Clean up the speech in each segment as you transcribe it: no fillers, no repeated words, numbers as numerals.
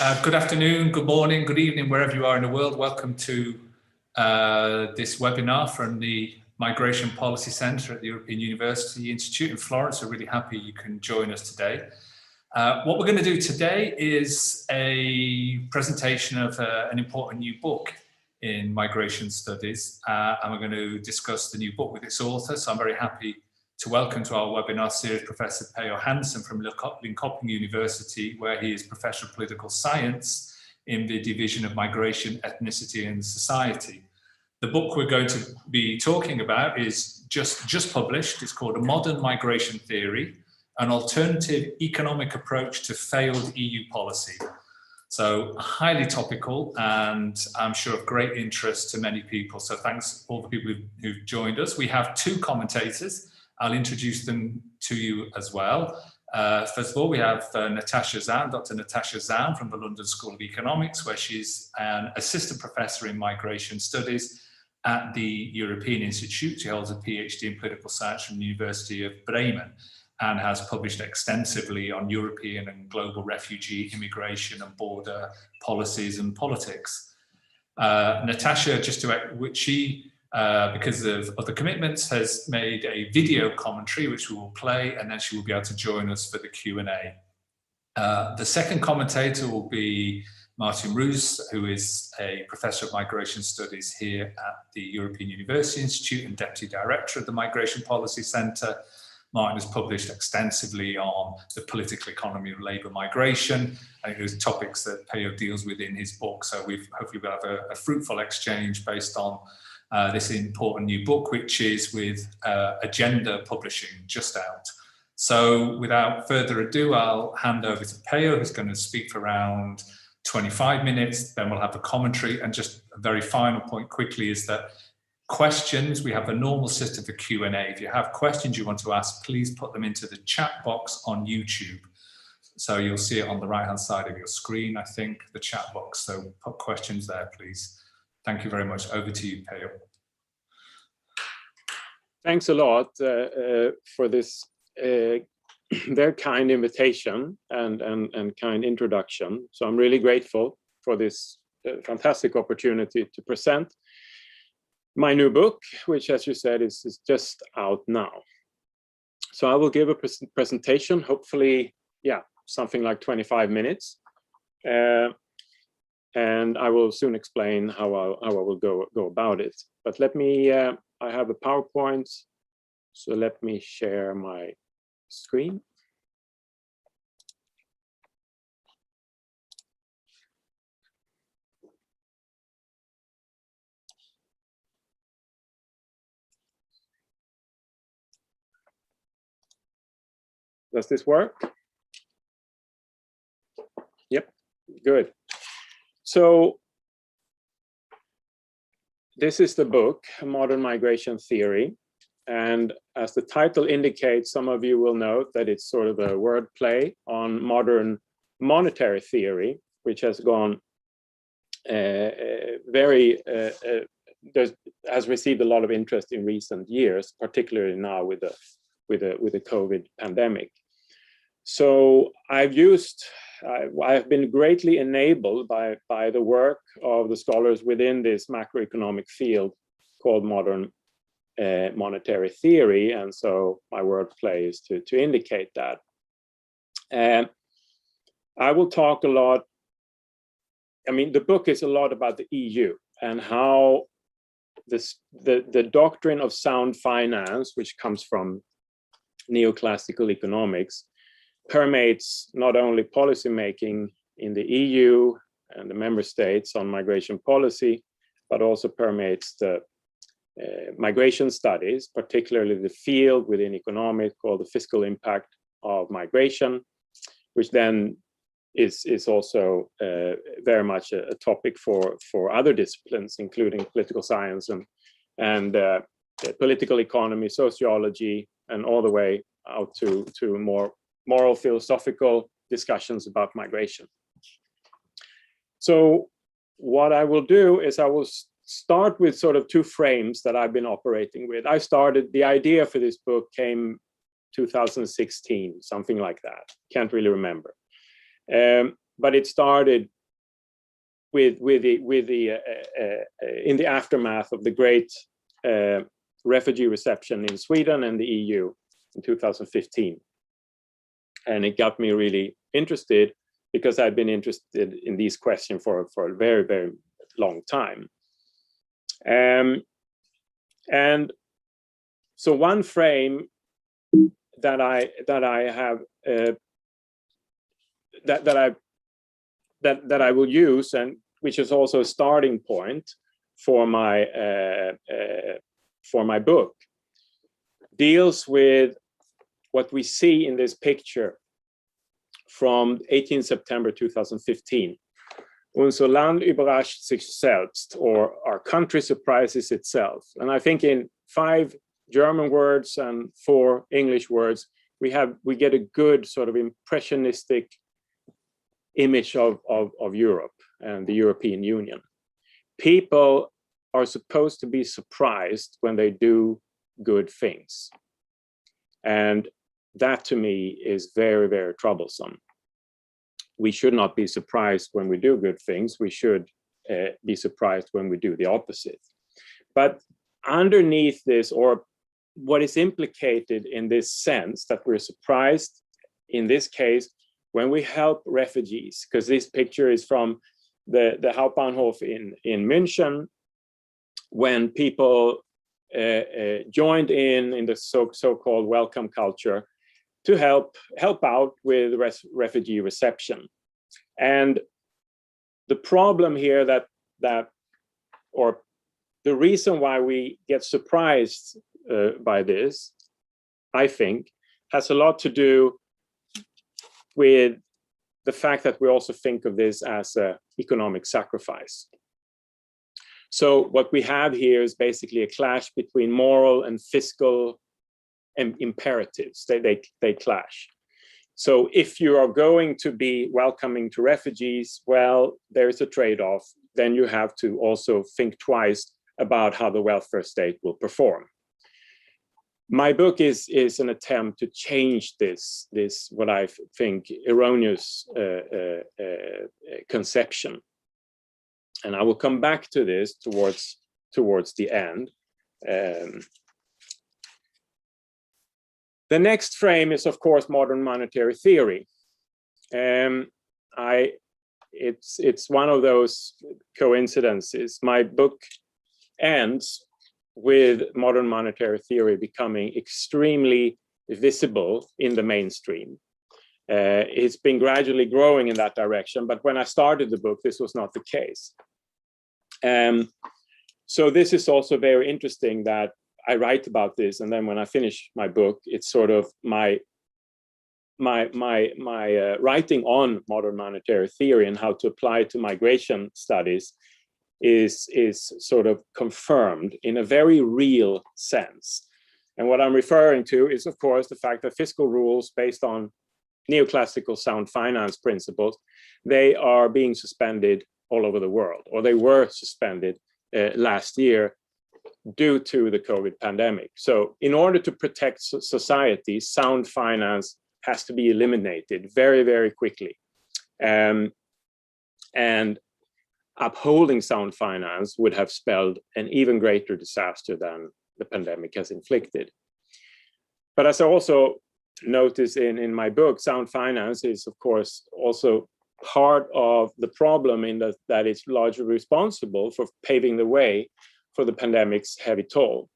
Good afternoon, good morning, good evening, wherever you are in the world. Welcome to this webinar from the Migration Policy Centre at the European University Institute in Florence. We're really happy you can join us today. What we're going to do today is a presentation of an important new book in migration studies, and we're going to discuss the new book with its author. So I'm very happy to welcome to our webinar series Professor Peo Hansen from Linköping University, where he is Professor of Political Science in the Division of Migration, Ethnicity and Society. The book we're going to be talking about is just published. It's called A Modern Migration Theory, an Alternative Economic Approach to Failed EU Policy. So highly topical and I'm sure of great interest to many people. So thanks all the people who've joined us. We have two commentators. I'll introduce them to you as well. First of all, we have Natasha Zaun, Dr. Natasha Zaun from the London School of Economics, where she's an assistant professor in migration studies at the European Institute. She holds a PhD in political science from the University of Bremen and has published extensively on European and global refugee, immigration and policies and politics. Natasha, because of other commitments, has made a video commentary, which we will play, and then she will be able to join us for the Q&A. The second commentator will be Martin Roos, who is a Professor of Migration Studies here at the European University Institute and Deputy Director of the Migration Policy Centre. Martin has published extensively on the political economy of labour migration, and those topics that Peo deals with in his book. So hopefully we'll have a fruitful exchange based on this important new book, which is with Agenda Publishing, just out. So without further ado, I'll hand over to Peo, who's going to speak for around 25 minutes, then we'll have a commentary. And just a very final point quickly is that questions, we have a normal system for Q&A. If you have questions you want to ask, please put them into the chat box on YouTube. So you'll see it on the right-hand side of your screen, I think, the chat box. So put questions there, please. Thank you very much. Over to you, Peo. Thanks a lot for this very kind invitation and kind introduction. So I'm really grateful for this fantastic opportunity to present my new book, which, as you said, is just out now. So I will give a presentation, hopefully, yeah, something like 25 minutes. And I will soon explain how I will go about it. But let me, I have a PowerPoint, so let me share my screen. Does this work? Yep, good. So this is the book, Modern Migration Theory. And as the title indicates, some of you will note that it's sort of a wordplay on modern monetary theory, which has gone has received a lot of interest in recent years, particularly now with the COVID pandemic. So I've been greatly enabled by the work of the scholars within this macroeconomic field called modern monetary theory, and so my wordplay is to indicate that. And I will talk a lot. I mean, the book is a lot about the EU and how the doctrine of sound finance, which comes from neoclassical economics, permeates not only policymaking in the EU and the member states on migration policy, but also permeates the migration studies, particularly the field within economics called the fiscal impact of migration, which then is also very much a topic for other disciplines, including political science and political economy, sociology, and all the way out to more moral philosophical discussions about migration. So what I will do is I will start with sort of two frames that I've been operating with. The idea for this book came 2016, something like that. Can't really remember. but it started in the aftermath of the great refugee reception in Sweden and the EU in 2015. And it got me really interested because I'd been interested in these questions for a very, very long time. And so one frame that I will use, and which is also a starting point for my book, deals with what we see in this picture from 18 September 2015. Unser Land überrascht sich selbst, or our country surprises itself. And I think in 5 German words and 4 English words, we get a good sort of impressionistic image of Europe and the European Union. People are supposed to be surprised when they do good things. And that to me is very, very troublesome. We should not be surprised when we do good things. We should be surprised when we do the opposite. But underneath this, or what is implicated in this sense that we're surprised in this case when we help refugees, because this picture is from the Hauptbahnhof in München, when people joined in the so-called welcome culture to help out with refugee reception. And the problem here or the reason why we get surprised by this, I think, has a lot to do with the fact that we also think of this as an economic sacrifice. So what we have here is basically a clash between moral and fiscal imperatives. They clash. So if you are going to be welcoming to refugees, well, there's a trade-off. Then you have to also think twice about how the welfare state will perform. My book is an attempt to change this what I think erroneous conception. And I will come back to this towards the end. The next frame is, of course, modern monetary theory. It's one of those coincidences. My book ends with modern monetary theory becoming extremely visible in the mainstream. It's been gradually growing in that direction, but when I started the book, this was not the case. So this is also very interesting that I write about this, and then when I finish my book, it's sort of my writing on modern monetary theory and how to apply it to migration studies is sort of confirmed in a very real sense. And what I'm referring to is, of course, the fact that fiscal rules based on neoclassical sound finance principles, they are being suspended all over the world, or they were suspended last year due to the COVID pandemic. So in order to protect society, sound finance has to be eliminated very, very quickly. And upholding sound finance would have spelled an even greater disaster than the pandemic has inflicted. But as I also notice in my book, sound finance is, of course, also part of the problem in that it's largely responsible for paving the way for the pandemic's heavy toll.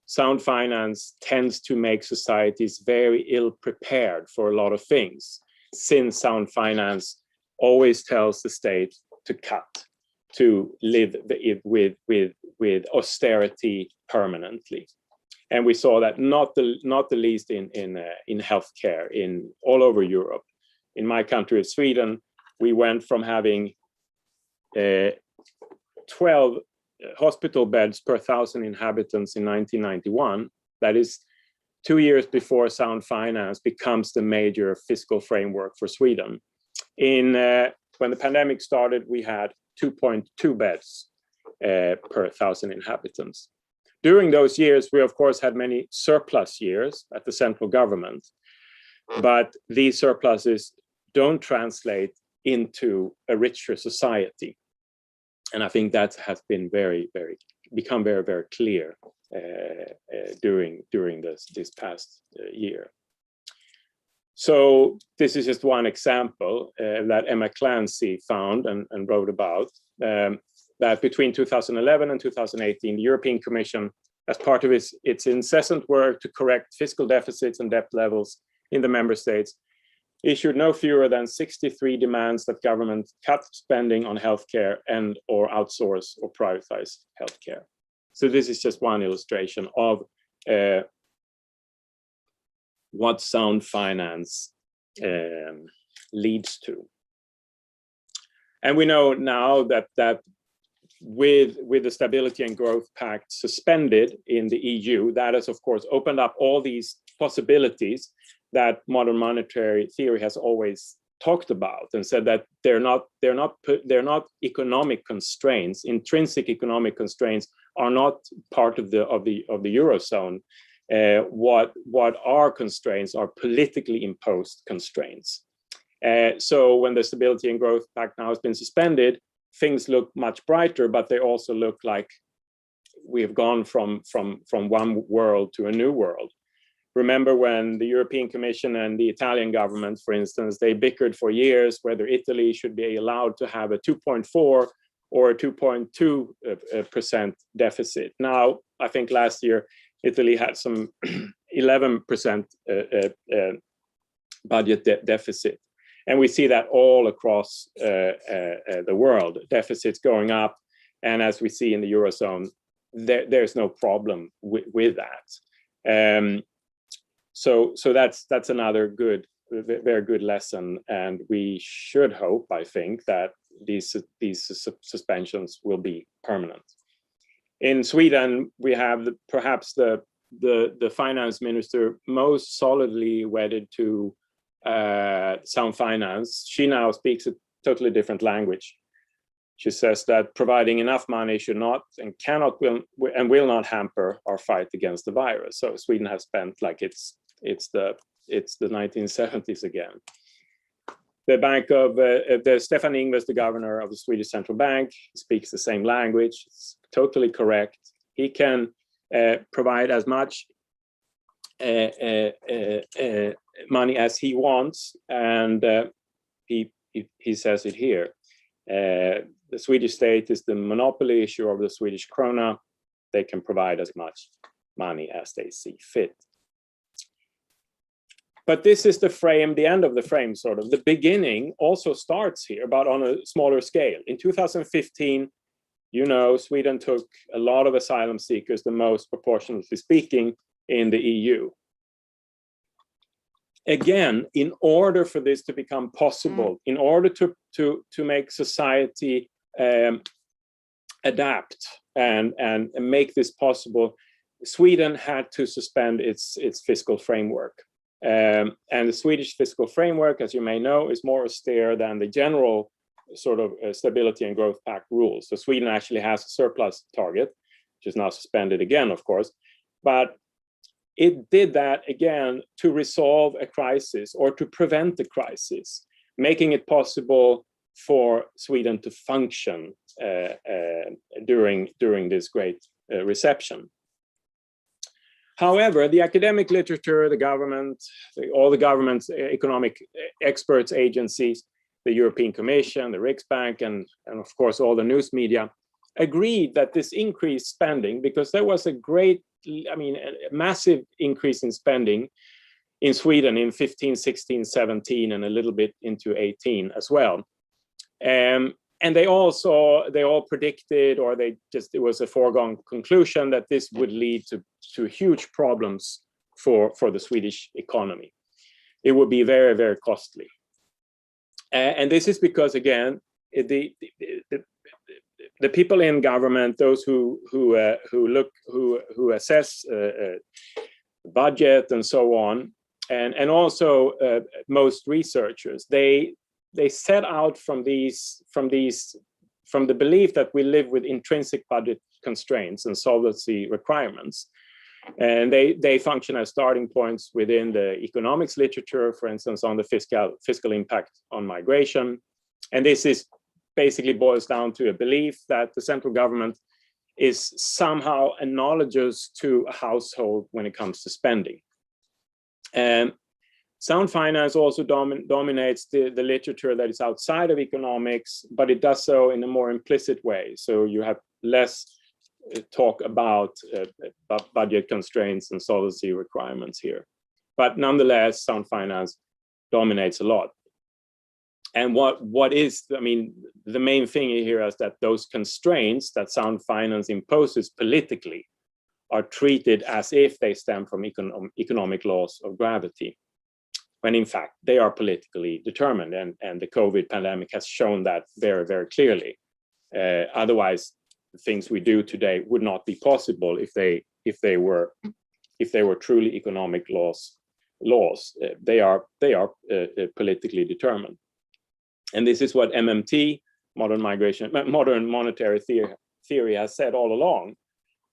Sound finance tends to make societies very ill prepared for a lot of things, since sound finance always tells the state to cut, to live with austerity permanently. And we saw that not the least in healthcare all over Europe. In my country of Sweden, we went from having 12 hospital beds per 1,000 inhabitants in 1991. That is 2 years before sound finance becomes the major fiscal framework for Sweden. When the pandemic started, we had 2.2 beds per 1,000 inhabitants. During those years, we of course had many surplus years at the central government, but these surpluses don't translate into a richer society. And I think that has been become very, very clear during this past year. So this is just one example that Emma Clancy found and wrote about, that between 2011 and 2018, the European Commission, as part of its incessant work to correct fiscal deficits and debt levels in the member states, issued no fewer than 63 demands that government cut spending on healthcare and or outsource or privatize healthcare. So this is just one illustration of what sound finance leads to. And we know now that with the Stability and Growth Pact suspended in the EU, that has of course opened up all these possibilities that modern monetary theory has always talked about, and said that they're not economic constraints. Intrinsic economic constraints are not part of the Eurozone. What are constraints are politically imposed constraints. So when the Stability and Growth Pact now has been suspended, things look much brighter, but they also look like we have gone from one world to a new world. Remember when the European Commission and the Italian government, for instance, they bickered for years whether Italy should be allowed to have a 2.4 or a 2.2% deficit. Now, I think last year, Italy had some 11% budget deficit. And we see that all across the world, deficits going up. And as we see in the Eurozone, there's no problem with that. So that's another very good lesson. And we should hope, I think, that these suspensions will be permanent. In Sweden, we have perhaps the finance minister most solidly wedded to sound finance. She now speaks a totally different language. She says that providing enough money should not and cannot and will not hamper our fight against the virus. So Sweden has spent like it's the 1970s again. The Stefan Ingves, the governor of the Swedish Central Bank, speaks the same language. It's totally correct. He can provide as much money as he wants, and he says it here. The Swedish state is the monopoly issuer of the Swedish krona. They can provide as much money as they see fit. But this is the frame, the end of the frame, sort of. The beginning also starts here, but on a smaller scale. In 2015, you know, Sweden took a lot of asylum seekers, the most proportionately speaking, in the EU. Again, in order for this to become possible, in order to make society adapt and make this possible, Sweden had to suspend its fiscal framework. And the Swedish fiscal framework, as you may know, is more austere than the general sort of Stability and Growth Pact rules. So Sweden actually has a surplus target, which is now suspended again, of course. But it did that again to resolve a crisis or to prevent a crisis, making it possible for Sweden to function during this great reception. However, the academic literature, the government, all the government's economic experts agencies, the European Commission, the Riksbank, and of course all the news media agreed that this increased spending, because there was a massive increase in spending in Sweden in 15, 16, 17, and a little bit into 18 as well. And they all predicted, or it was a foregone conclusion that this would lead to huge problems for the Swedish economy. It would be very, very costly. And this is because, again, the people in government, those who assess budget and so on, and also most researchers, they set out from the belief that we live with intrinsic budget constraints and solvency requirements. And they function as starting points within the economics literature, for instance, on the fiscal impact on migration, And this is basically boils down to a belief that the central government is somehow analogous to a household when it comes to spending. And sound finance also dominates the literature that is outside of economics, but it does so in a more implicit way. So you have less talk about budget constraints and solvency requirements here. But nonetheless, sound finance dominates a lot. And what is, I mean, the main thing here is that those constraints that sound finance imposes politically are treated as if they stem from economic laws of gravity, when in fact they are politically determined. And the COVID pandemic has shown that very, very clearly. Otherwise, the things we do today would not be possible if they were truly economic laws. They are politically determined. And this is what MMT, modern monetary theory has said all along.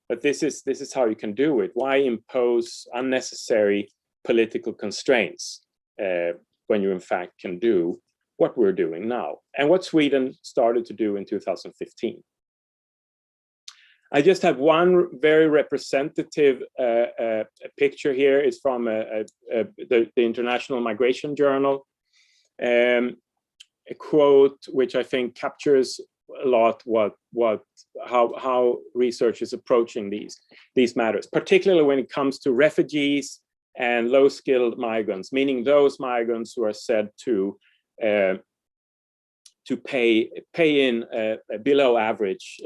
But this is how you can do it. Why impose unnecessary political constraints when you in fact can do what we're doing now, and what Sweden started to do in 2015. I just have one very representative picture here. It's from the International Migration Journal. A quote which I think captures a lot how research is approaching these matters, particularly when it comes to refugees and low-skilled migrants, meaning those migrants who are said to pay in below average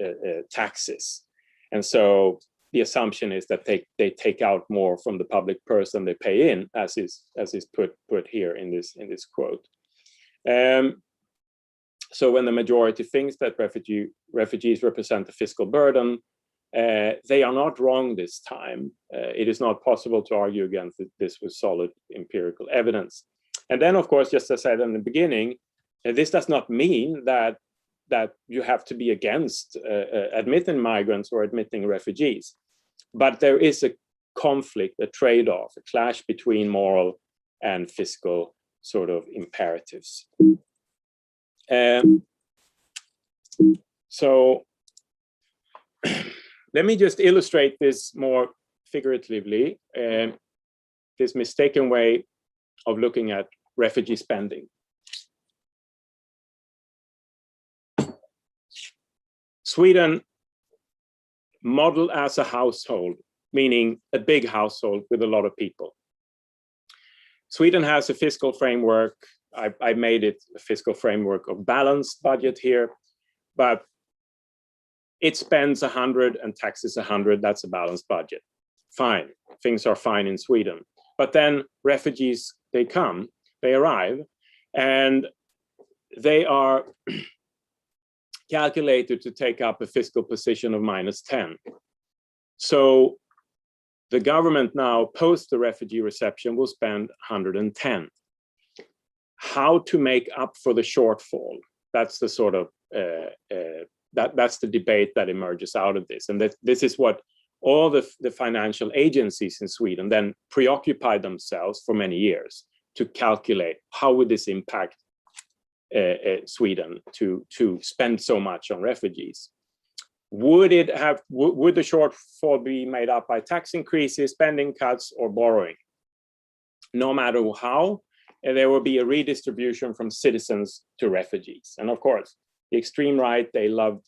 taxes. And so the assumption is that they take out more from the public purse than they pay in, as is put here in this quote. So when the majority thinks that refugees represent a fiscal burden, they are not wrong this time. It is not possible to argue against this with solid empirical evidence. And then, of course, just as I said in the beginning, this does not mean that you have to be against admitting migrants or admitting refugees. But there is a conflict, a trade-off, a clash between moral and fiscal sort of imperatives. So let me just illustrate this more figuratively, this mistaken way of looking at refugee spending. Sweden, modeled as a household, meaning a big household with a lot of people. Sweden has a fiscal framework. I made it a fiscal framework of balanced budget here, but it spends 100 and taxes 100. That's a balanced budget. Fine, things are fine in Sweden. But then refugees, they arrive, and they are calculated to take up a fiscal position of -10. So the government now, post the refugee reception, will spend 110. How to make up for the shortfall? That's the sort of that's the debate that emerges out of this, and this is what all the financial agencies in Sweden then preoccupied themselves for many years to calculate how would this impact Sweden to spend so much on refugees. Would the shortfall be made up by tax increases, spending cuts, or borrowing? No matter how, there will be a redistribution from citizens to refugees. And of course, the extreme right, they love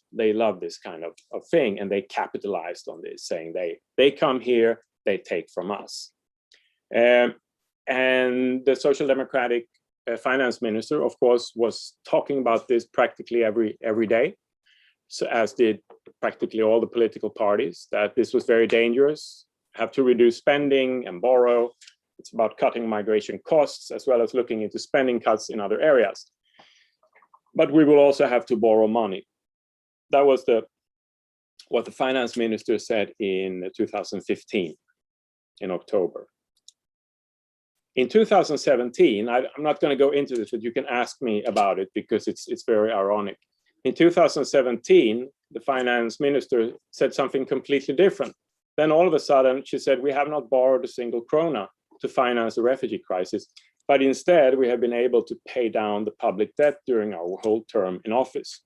this kind of thing, and they capitalized on this, saying they come here, they take from us. And the Social Democratic finance minister, of course, was talking about this practically every day, so as did practically all the political parties, that this was very dangerous, have to reduce spending and borrow. It's about cutting migration costs, as well as looking into spending cuts in other areas. But we will also have to borrow money. That was what the finance minister said in 2015, in October. In 2017, I'm not going to go into this, but you can ask me about it because it's very ironic. In 2017, the finance minister said something completely different. Then all of a sudden, she said, we have not borrowed a single krona to finance the refugee crisis. but instead we have been able to pay down the public debt during our whole term in office.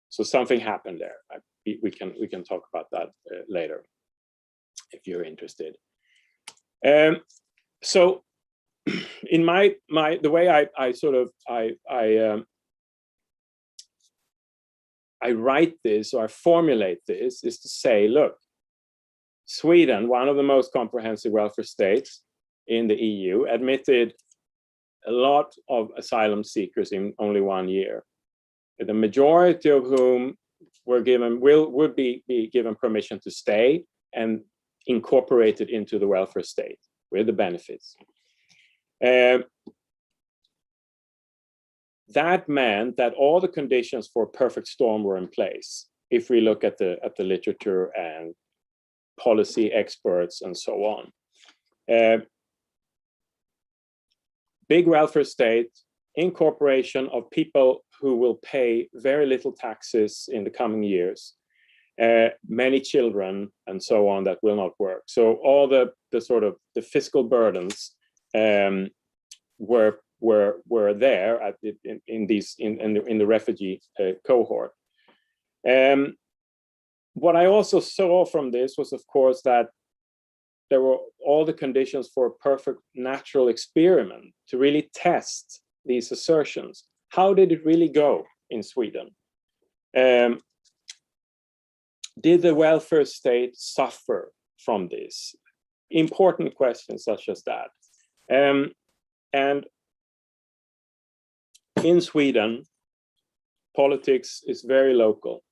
So something happened there. We can talk about that later if you're interested. So in the way I write this, or I formulate this, is to say, look, Sweden, one of the most comprehensive welfare states in the EU, admitted a lot of asylum seekers in only 1 year, the majority of whom were given would be given permission to stay and incorporated into the welfare state with the benefits. That meant that all the conditions for a perfect storm were in place. If we look at the literature and policy experts and so on, big welfare state, incorporation of people who will pay very little taxes in the coming years, many children, and so on, that will not work. So all the sort of the fiscal burdens were there in the refugee cohort. What I also saw from this was, of course, that there were all the conditions for a perfect natural experiment to really test these assertions. How did it really go in Sweden? Did the welfare state suffer from this? Important questions such as that. And in Sweden, politics is very local,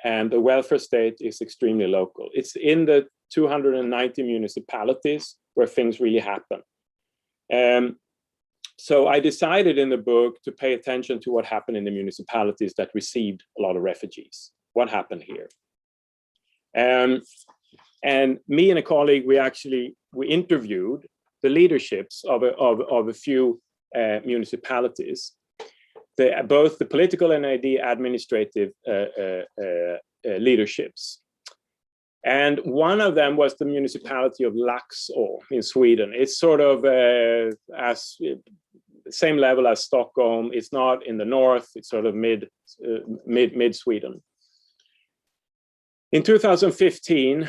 and the welfare state is extremely local. It's in the 290 municipalities where things really happen. So I decided in the book to pay attention to what happened in the municipalities that received a lot of refugees. What happened here? And me and a colleague, we interviewed the leaderships of a few municipalities, both the political and the administrative leaderships. And one of them was the municipality of Laxå in Sweden. It's sort of as same level as Stockholm. It's not in the north. It's sort of mid Sweden. In 2015,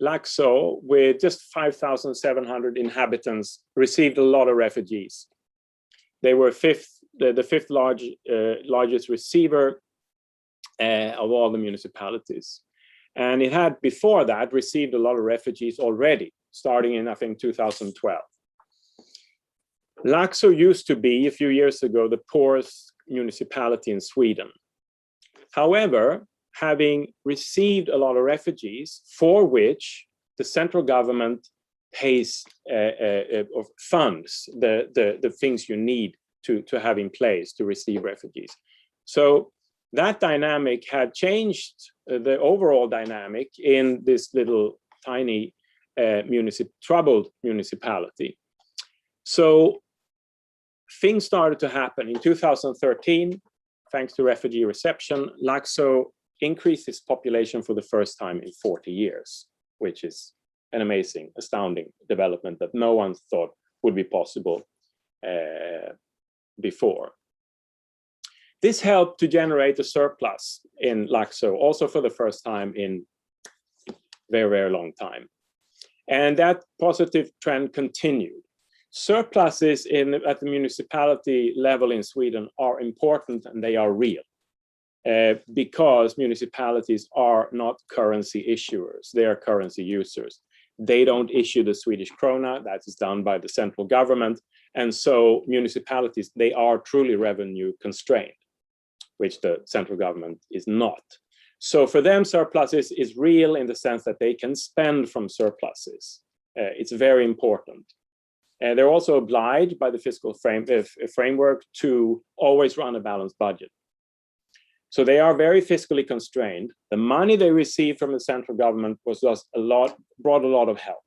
Laxå, with just 5,700 inhabitants, received a lot of refugees. They were the fifth largest receiver of all the municipalities. And it had, before that, received a lot of refugees already, starting in, I think, 2012. Laxå used to be, a few years ago, the poorest municipality in Sweden. However, having received a lot of refugees, for which the central government pays or funds the things you need to have in place to receive refugees. So that dynamic had changed the overall dynamic in this little tiny troubled municipality. So things started to happen. In 2013, thanks to refugee reception, Laxå increased its population for the first time in 40 years, which is an amazing, astounding development that no one thought would be possible before. This helped to generate a surplus in Laxå, also for the first time in very, very long time. And that positive trend continued. Surpluses at the municipality level in Sweden are important, and they are real. Because municipalities are not currency issuers, they are currency users. They don't issue the Swedish krona, that is done by the central government. And so municipalities, they are truly revenue constrained, which the central government is not. So for them, surpluses is real in the sense that they can spend from surpluses. It's very important. They're also obliged by the fiscal framework to always run a balanced budget. So they are very fiscally constrained. The money they receive from the central government was just brought a lot of help,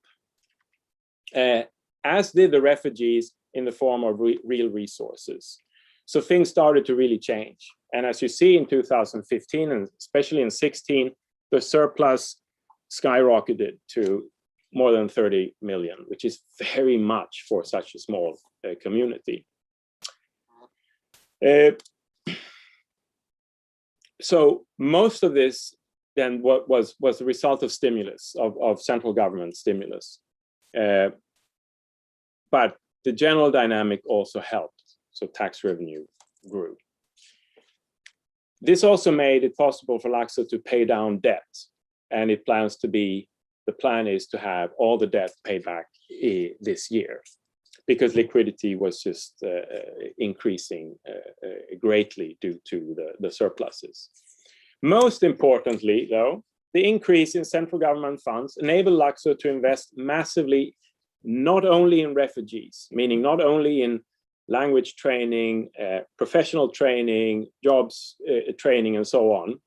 as did the refugees in the form of real resources. So things started to really change. And as you see in 2015, and especially in 2016, the surplus skyrocketed to more than 30 million, which is very much for such a small community. So most of this then was the result of stimulus, of central government stimulus. But the general dynamic also helped, so tax revenue grew. This also made it possible for Laxo to pay down debt, and the plan is to have all the debt paid back this year, because liquidity was just increasing greatly due to the surpluses. Most importantly, though, the increase in central government funds enabled Laxo to invest massively, not only in refugees, meaning not only in language training, professional training, jobs training, and so on,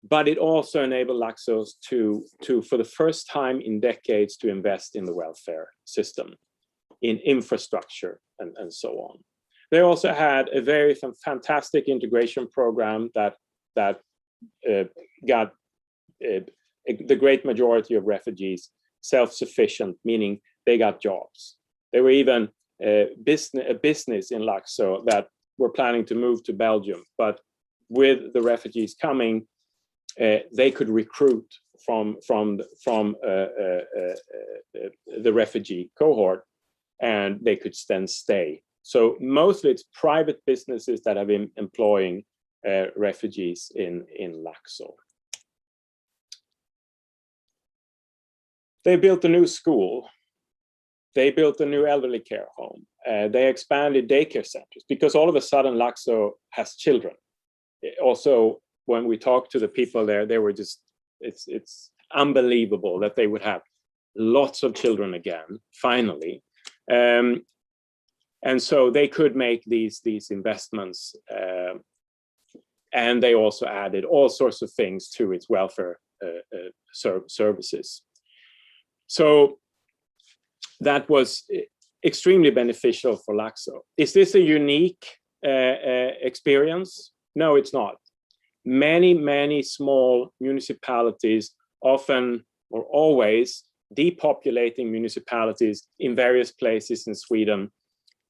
but it also enabled Laxo to, for the first time in decades, to invest in the welfare system, in infrastructure, and so on. They also had a very fantastic integration program that got the great majority of refugees self-sufficient, meaning they got jobs. There were even a business in Laxo that were planning to move to Belgium, but with the refugees coming, they could recruit from the refugee cohort, and they could then stay. So mostly it's private businesses that have been employing refugees in Laxo. They built a new school. They built a new elderly care home. They expanded daycare centers, because all of a sudden Laxo has children. Also, when we talked to the people there, they were just, it's unbelievable that they would have lots of children again, finally. And so they could make these investments, and they also added all sorts of things to its welfare services. So that was extremely beneficial for Laxo. Is this a unique experience? No, it's not. Many small municipalities, often or always depopulating municipalities in various places in Sweden,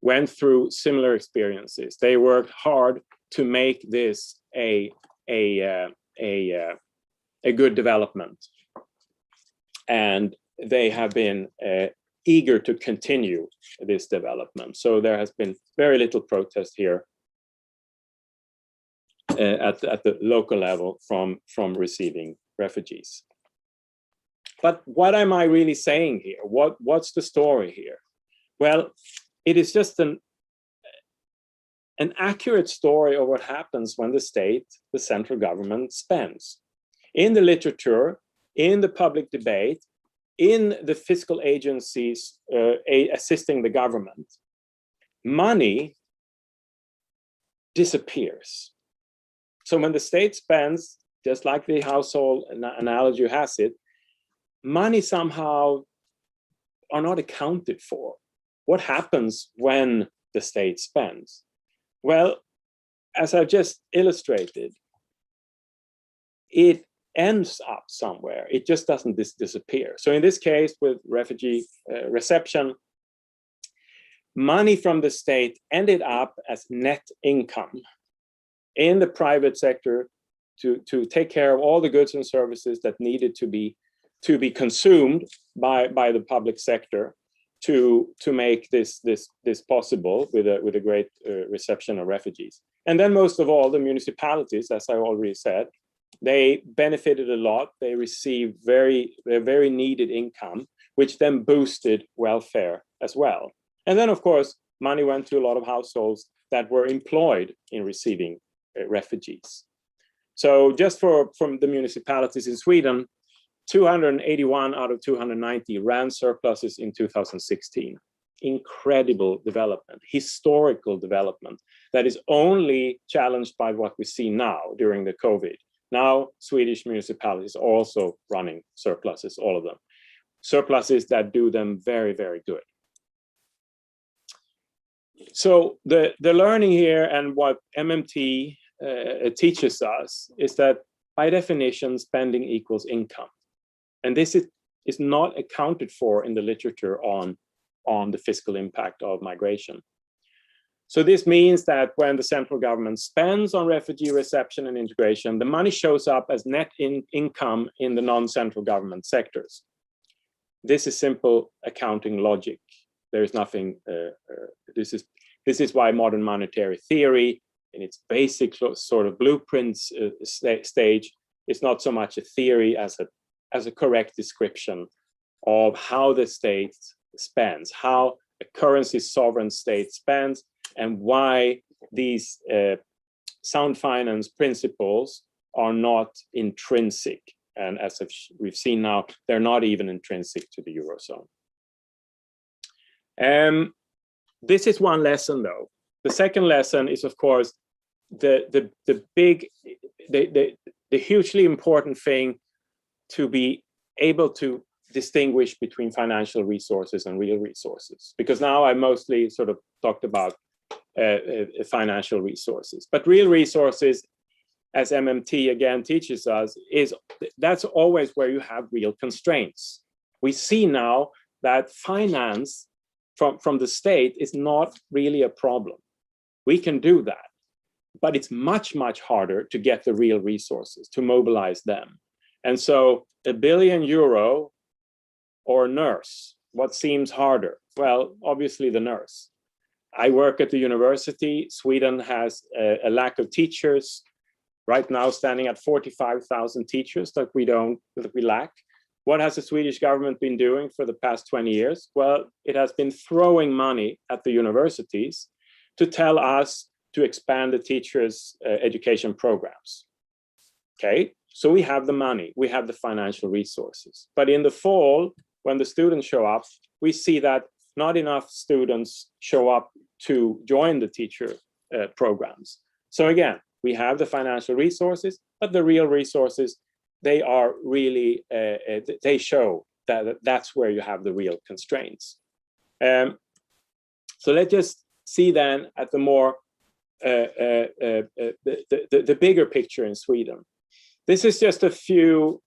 went through similar experiences. They worked hard to make this a good development, and they have been eager to continue this development. So there has been very little protest here at the local level from receiving refugees. But what am I really saying here? What's the story here? Well, it is just an accurate story of what happens when the state, the central government, spends. In the literature, in the public debate, in the fiscal agencies assisting the government, money disappears. So when the state spends, just like the household analogy has it, money somehow are not accounted for. What happens when the state spends? Well, as I've just illustrated, it ends up somewhere. It just doesn't disappear. So in this case, with refugee reception, money from the state ended up as net income in the private sector to take care of all the goods and services that needed to be consumed by the public sector to make this possible with a great reception of refugees. And then most of all, the municipalities, as I already said, they benefited a lot. They received very needed income, which then boosted welfare as well. And then, of course, money went to a lot of households that were employed in receiving refugees. So just from the municipalities in Sweden, 281 out of 290 ran surpluses in 2016. Incredible development, historical development that is only challenged by what we see now during the COVID. Now, Swedish municipalities are also running surpluses, all of them. Surpluses that do them very, very good. So the learning here, and what MMT teaches us, is that by definition, spending equals income. And this is not accounted for in the literature on on the fiscal impact of migration. So this means that when the central government spends on refugee reception and integration, the money shows up as net income in the non-central government sectors. This is simple accounting logic. There is nothing, this is why modern monetary theory in its basic sort of blueprints stage is not so much a theory as a correct description of how the state spends, how a currency sovereign state spends, and why these sound finance principles are not intrinsic. And as we've seen now, they're not even intrinsic to the Eurozone. This is one lesson, though. The second lesson is, of course, the hugely important thing to be able to distinguish between financial resources and real resources. Because now I mostly sort of talked about financial resources, but real resources, as MMT again teaches us, that's always where you have real constraints. We see now that finance from the state is not really a problem. We can do that, but it's much, much harder to get the real resources, to mobilize them. And so €1 billion or nurse, what seems harder? Well, obviously the nurse. I work at the university. Sweden has a lack of teachers, right now standing at 45,000 teachers that we lack. What has the Swedish government been doing for the past 20 years? Well, it has been throwing money at the universities to tell us to expand the teachers' education programs. Okay, so we have the money, we have the financial resources. But in the fall, when the students show up, we see that not enough students show up to join the teacher programs. So again, we have the financial resources, but the real resources, they are really, they show that that's where you have the real constraints. So let's just see then at the more, the bigger picture in Sweden. This is just a few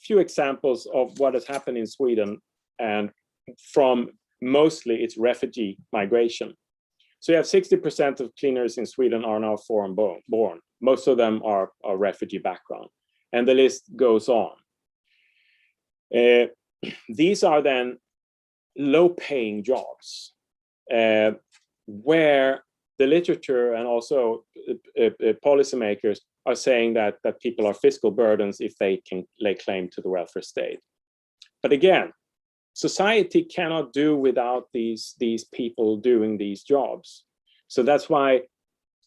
examples of what has happened in Sweden, and from mostly its refugee migration. So you have 60% of cleaners in Sweden are now foreign born. Most of them are refugee background, and the list goes on. These are then low-paying jobs, where the literature and also policymakers are saying that people are fiscal burdens if they can lay claim to the welfare state. But again, society cannot do without these people doing these jobs. So that's why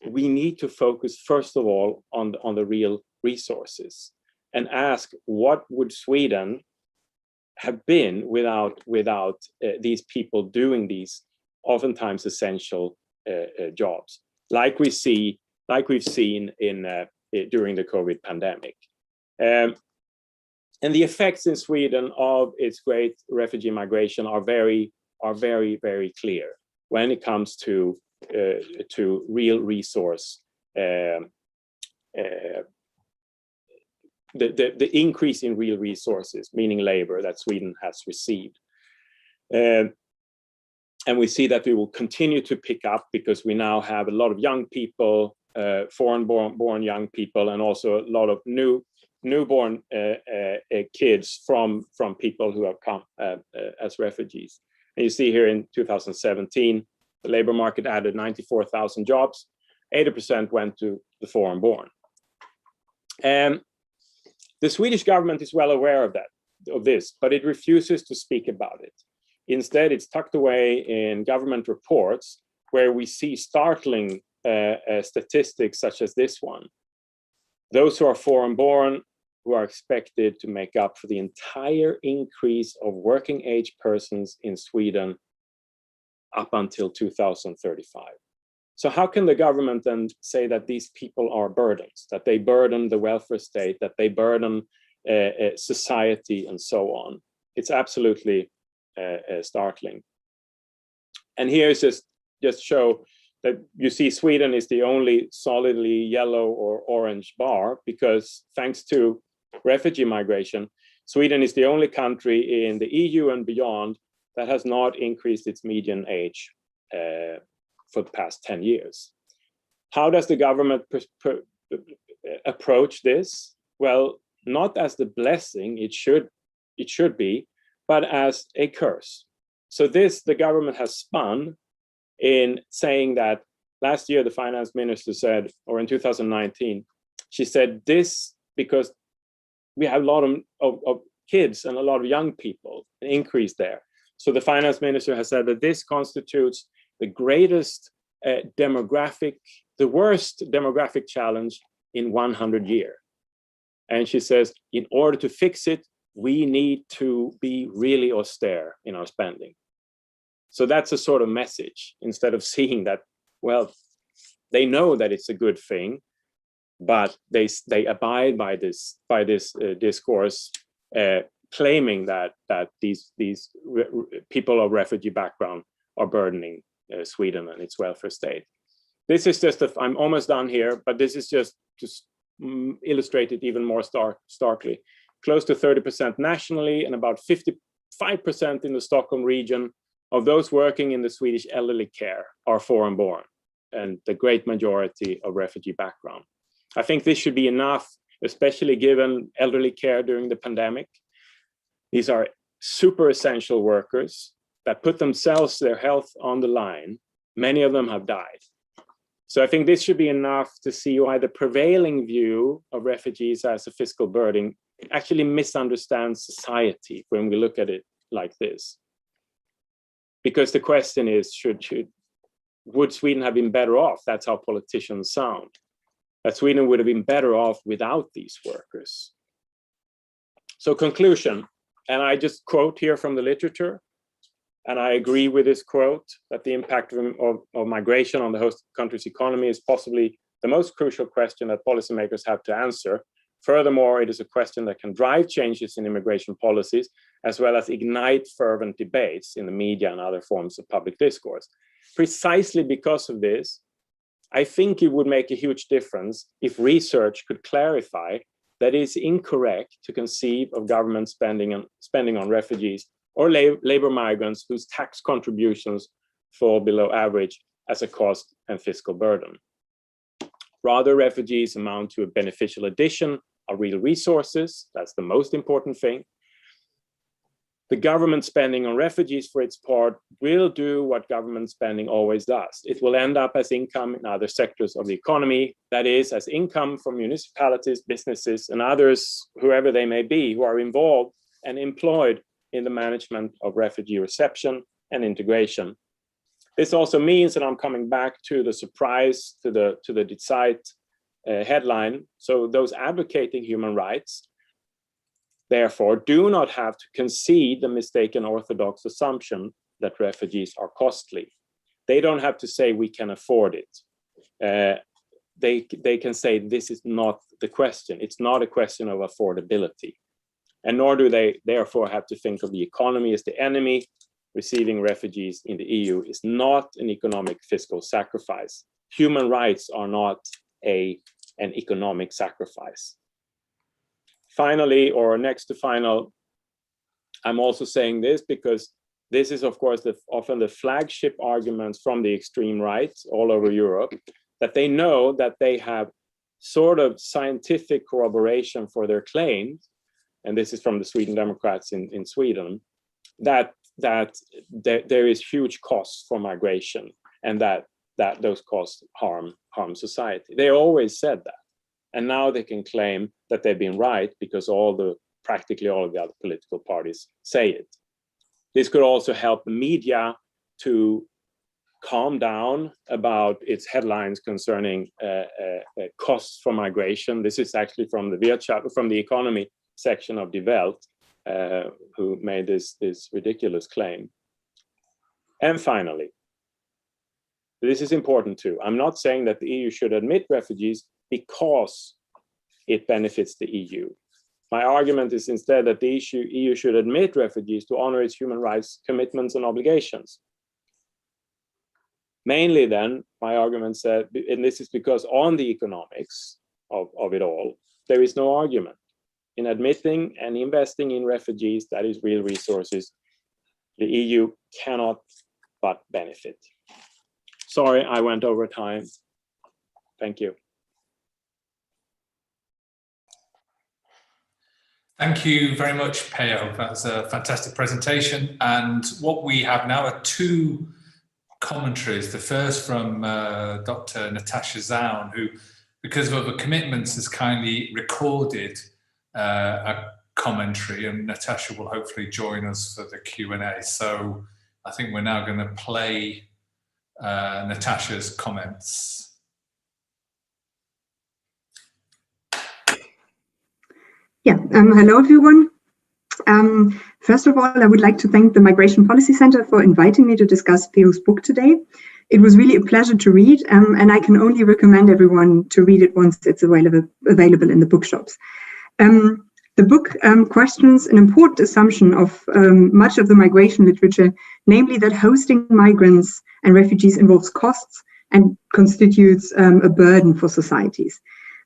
we need to focus first of all on the real resources and ask, what would Sweden have been without these people doing these oftentimes essential jobs, like we've seen during the COVID pandemic. And the effects in Sweden of its great refugee migration are very, very clear when it comes to real resource, the increase in real resources, meaning labor, that Sweden has received. And we see that we will continue to pick up because we now have a lot of young people, foreign-born young people, and also a lot of newborn kids from people who have come as refugees. And you see here in 2017, the labor market added 94,000 jobs. 80% went to the foreign-born. The Swedish government is well aware of this, but it refuses to speak about it. Instead, it's tucked away in government reports where we see startling statistics such as this one. Those who are foreign-born, who are expected to make up for the entire increase of working age persons in Sweden up until 2035. So how can the government then say that these people are burdens, that they burden the welfare state, that they burden society and so on? It's absolutely startling. And here is just show that you see Sweden is the only solidly yellow or orange bar, because thanks to refugee migration, Sweden is the only country in the EU and beyond that has not increased its median age for the past 10 years. How does the government approach this? Well, not as the blessing it should be, but as a curse. So this the government has spun in saying that last year the finance minister said, or in 2019, she said this because we have a lot of kids and a lot of young people, an increase there. So the finance minister has said that this constitutes the greatest the worst demographic challenge in 100 years. And she says, in order to fix it, we need to be really austere in our spending. So that's a sort of message, instead of seeing that, well, they know that it's a good thing, but they abide by this discourse, claiming that these people of refugee background are burdening Sweden and its welfare state. This is just I'm almost done here, but this is just to illustrate it even more starkly. Close to 30% nationally and about 55% in the Stockholm region of those working in the Swedish elderly care are foreign born, and the great majority of refugee background. I think this should be enough, especially given elderly care during the pandemic. These are super essential workers that put themselves, their health on the line. Many of them have died. So I think this should be enough to see why the prevailing view of refugees as a fiscal burden actually misunderstands society when we look at it like this. Because the question is, would Sweden have been better off? That's how politicians sound. That Sweden would have been better off without these workers. So conclusion, and I just quote here from the literature, and I agree with this quote, that the impact of migration on the host country's economy is possibly the most crucial question that policymakers have to answer. Furthermore, it is a question that can drive changes in immigration policies, as well as ignite fervent debates in the media and other forms of public discourse. Precisely because of this, I think it would make a huge difference if research could clarify that it is incorrect to conceive of government spending on refugees or labor migrants whose tax contributions fall below average as a cost and fiscal burden. Rather, refugees amount to a beneficial addition of real resources. That's the most important thing. The government spending on refugees, for its part, will do what government spending always does. It will end up as income in other sectors of the economy, that is, as income from municipalities, businesses, and others, whoever they may be, who are involved and employed in the management of refugee reception and integration. This also means that I'm coming back to the surprise, to the Decide headline. So those advocating human rights, therefore, do not have to concede the mistaken orthodox assumption that refugees are costly. They don't have to say we can afford it. They can say this is not the question. It's not a question of affordability. And nor do they therefore have to think of the economy as the enemy. Receiving refugees in the EU is not an economic fiscal sacrifice. Human rights are not an economic sacrifice. Finally, or next to final, I'm also saying this because this is, of course, often the flagship arguments from the extreme right all over Europe, that they know that they have sort of scientific corroboration for their claims, and this is from the Sweden Democrats in Sweden, that there is huge costs for migration, and that those costs harm society. They always said that. And now they can claim that they've been right because practically all of the other political parties say it. This could also help the media to calm down about its headlines concerning costs for migration. This is actually from the economy section of Die Welt, who made this ridiculous claim. And finally, this is important too. I'm not saying that the EU should admit refugees because it benefits the EU. My argument is instead that the EU should admit refugees to honor its human rights commitments and obligations. Mainly then, my argument said, and this is because on the economics of it all, there is no argument. In admitting and investing in refugees, that is real resources, the EU cannot but benefit. Sorry, I went over time. Thank you. Thank you very much, Peo. That's a fantastic presentation. And what we have now are two commentaries. The first from Dr. Natasha Zaun, who, because of other commitments, has kindly recorded a commentary, and Natasha will hopefully join us for the Q&A. So I think we're now going to play Natasha's comments. Yeah, hello everyone. First of all, I would like to thank the Migration Policy Center for inviting me to discuss Peo's book today. It was really a pleasure to read, and I can only recommend everyone to read it once it's available in the bookshops. The book questions an important assumption of much of the migration literature, namely that hosting migrants and refugees involves costs and constitutes a burden for societies.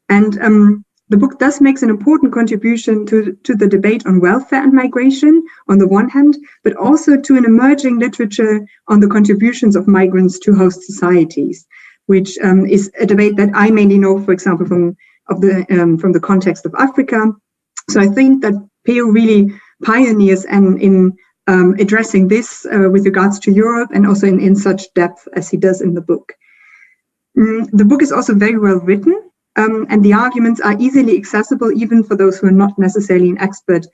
And the book thus makes an important contribution to the debate on welfare and migration on the one hand, but also to an emerging literature on the contributions of migrants to host societies, which is a debate that I mainly know, for example, from the context of Africa. So I think that Peo really pioneers in addressing this with regards to Europe, and also in such depth as he does in the book. The book is also very well written. And the arguments are easily accessible even for those who are not necessarily an expert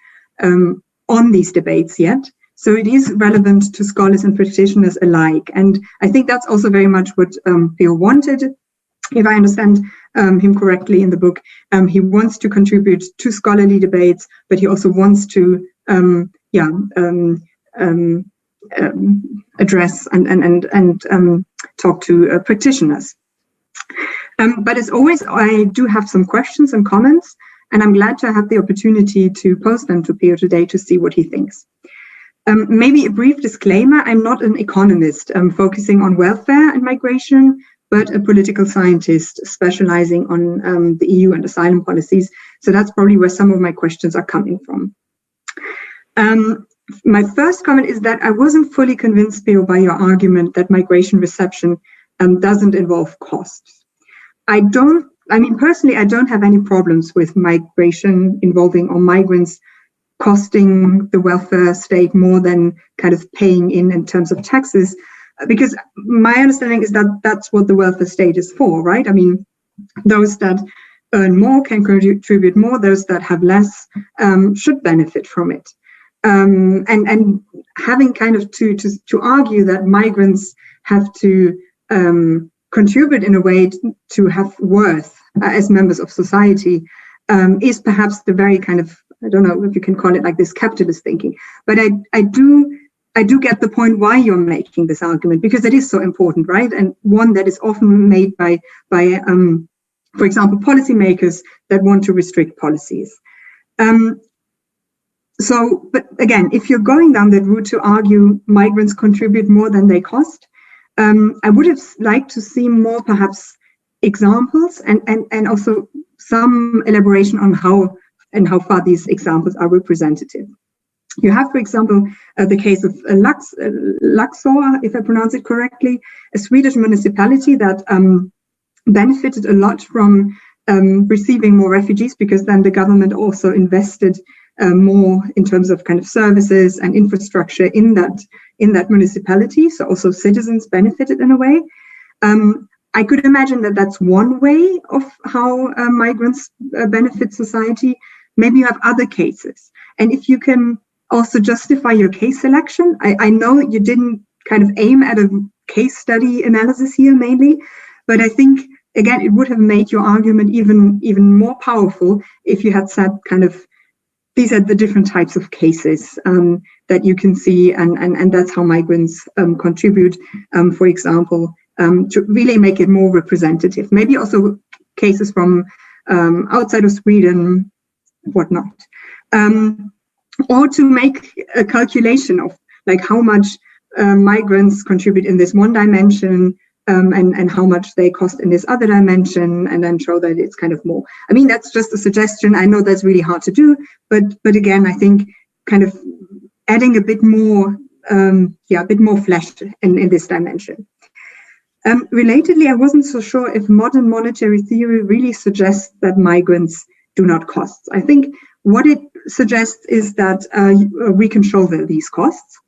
on these debates yet. So it is relevant to scholars and practitioners alike. And I think that's also very much what Peo wanted. If I understand him correctly in the book, he wants to contribute to scholarly debates, but he also wants to address and talk to practitioners. But as always, I do have some questions and comments, and I'm glad to have the opportunity to pose them to Peo today to see what he thinks. Maybe a brief disclaimer: I'm not an economist focusing on welfare and migration, but a political scientist specializing on the EU and asylum policies. So that's probably where some of my questions are coming from. My first comment is that I wasn't fully convinced, Peo, by your argument that migration reception doesn't involve costs. Personally, I don't have any problems with migration involving or migrants costing the welfare state more than kind of paying in terms of taxes, because my understanding is that that's what the welfare state is for, right? I mean, those that earn more can contribute more, those that have less should benefit from it. And having kind of to argue that migrants have to contribute in a way to have worth as members of society is perhaps the very kind of, I don't know if you can call it like this, capitalist thinking. But I do get the point why you're making this argument, because it is so important, right? And one that is often made by for example, policymakers that want to restrict policies. But again, if you're going down that route to argue migrants contribute more than they cost, I would have liked to see more, perhaps, examples and also some elaboration on how far these examples are representative. You have, for example, the case of Laxå, if I pronounce it correctly, a Swedish municipality that benefited a lot from receiving more refugees, because then the government also invested more in terms of kind of services and infrastructure in that municipality. So also citizens benefited in a way. I could imagine that that's one way of how migrants benefit society. Maybe you have other cases. And if you can also justify your case selection, I know you didn't kind of aim at a case study analysis here mainly, but I think, again, it would have made your argument even more powerful if you had said kind of, these are the different types of cases that you can see, and that's how migrants contribute, for example, to really make it more representative. Maybe also cases from outside of Sweden, whatnot. Or to make a calculation of like how much migrants contribute in this one dimension, and how much they cost in this other dimension, and then show that it's kind of more. I mean, that's just a suggestion. I know that's really hard to do, but again, I think kind of adding a bit more a bit more fleshed in this dimension. Relatedly, I wasn't so sure if modern monetary theory really suggests that migrants do not cost. I think what it suggests is that we can shoulder these costs,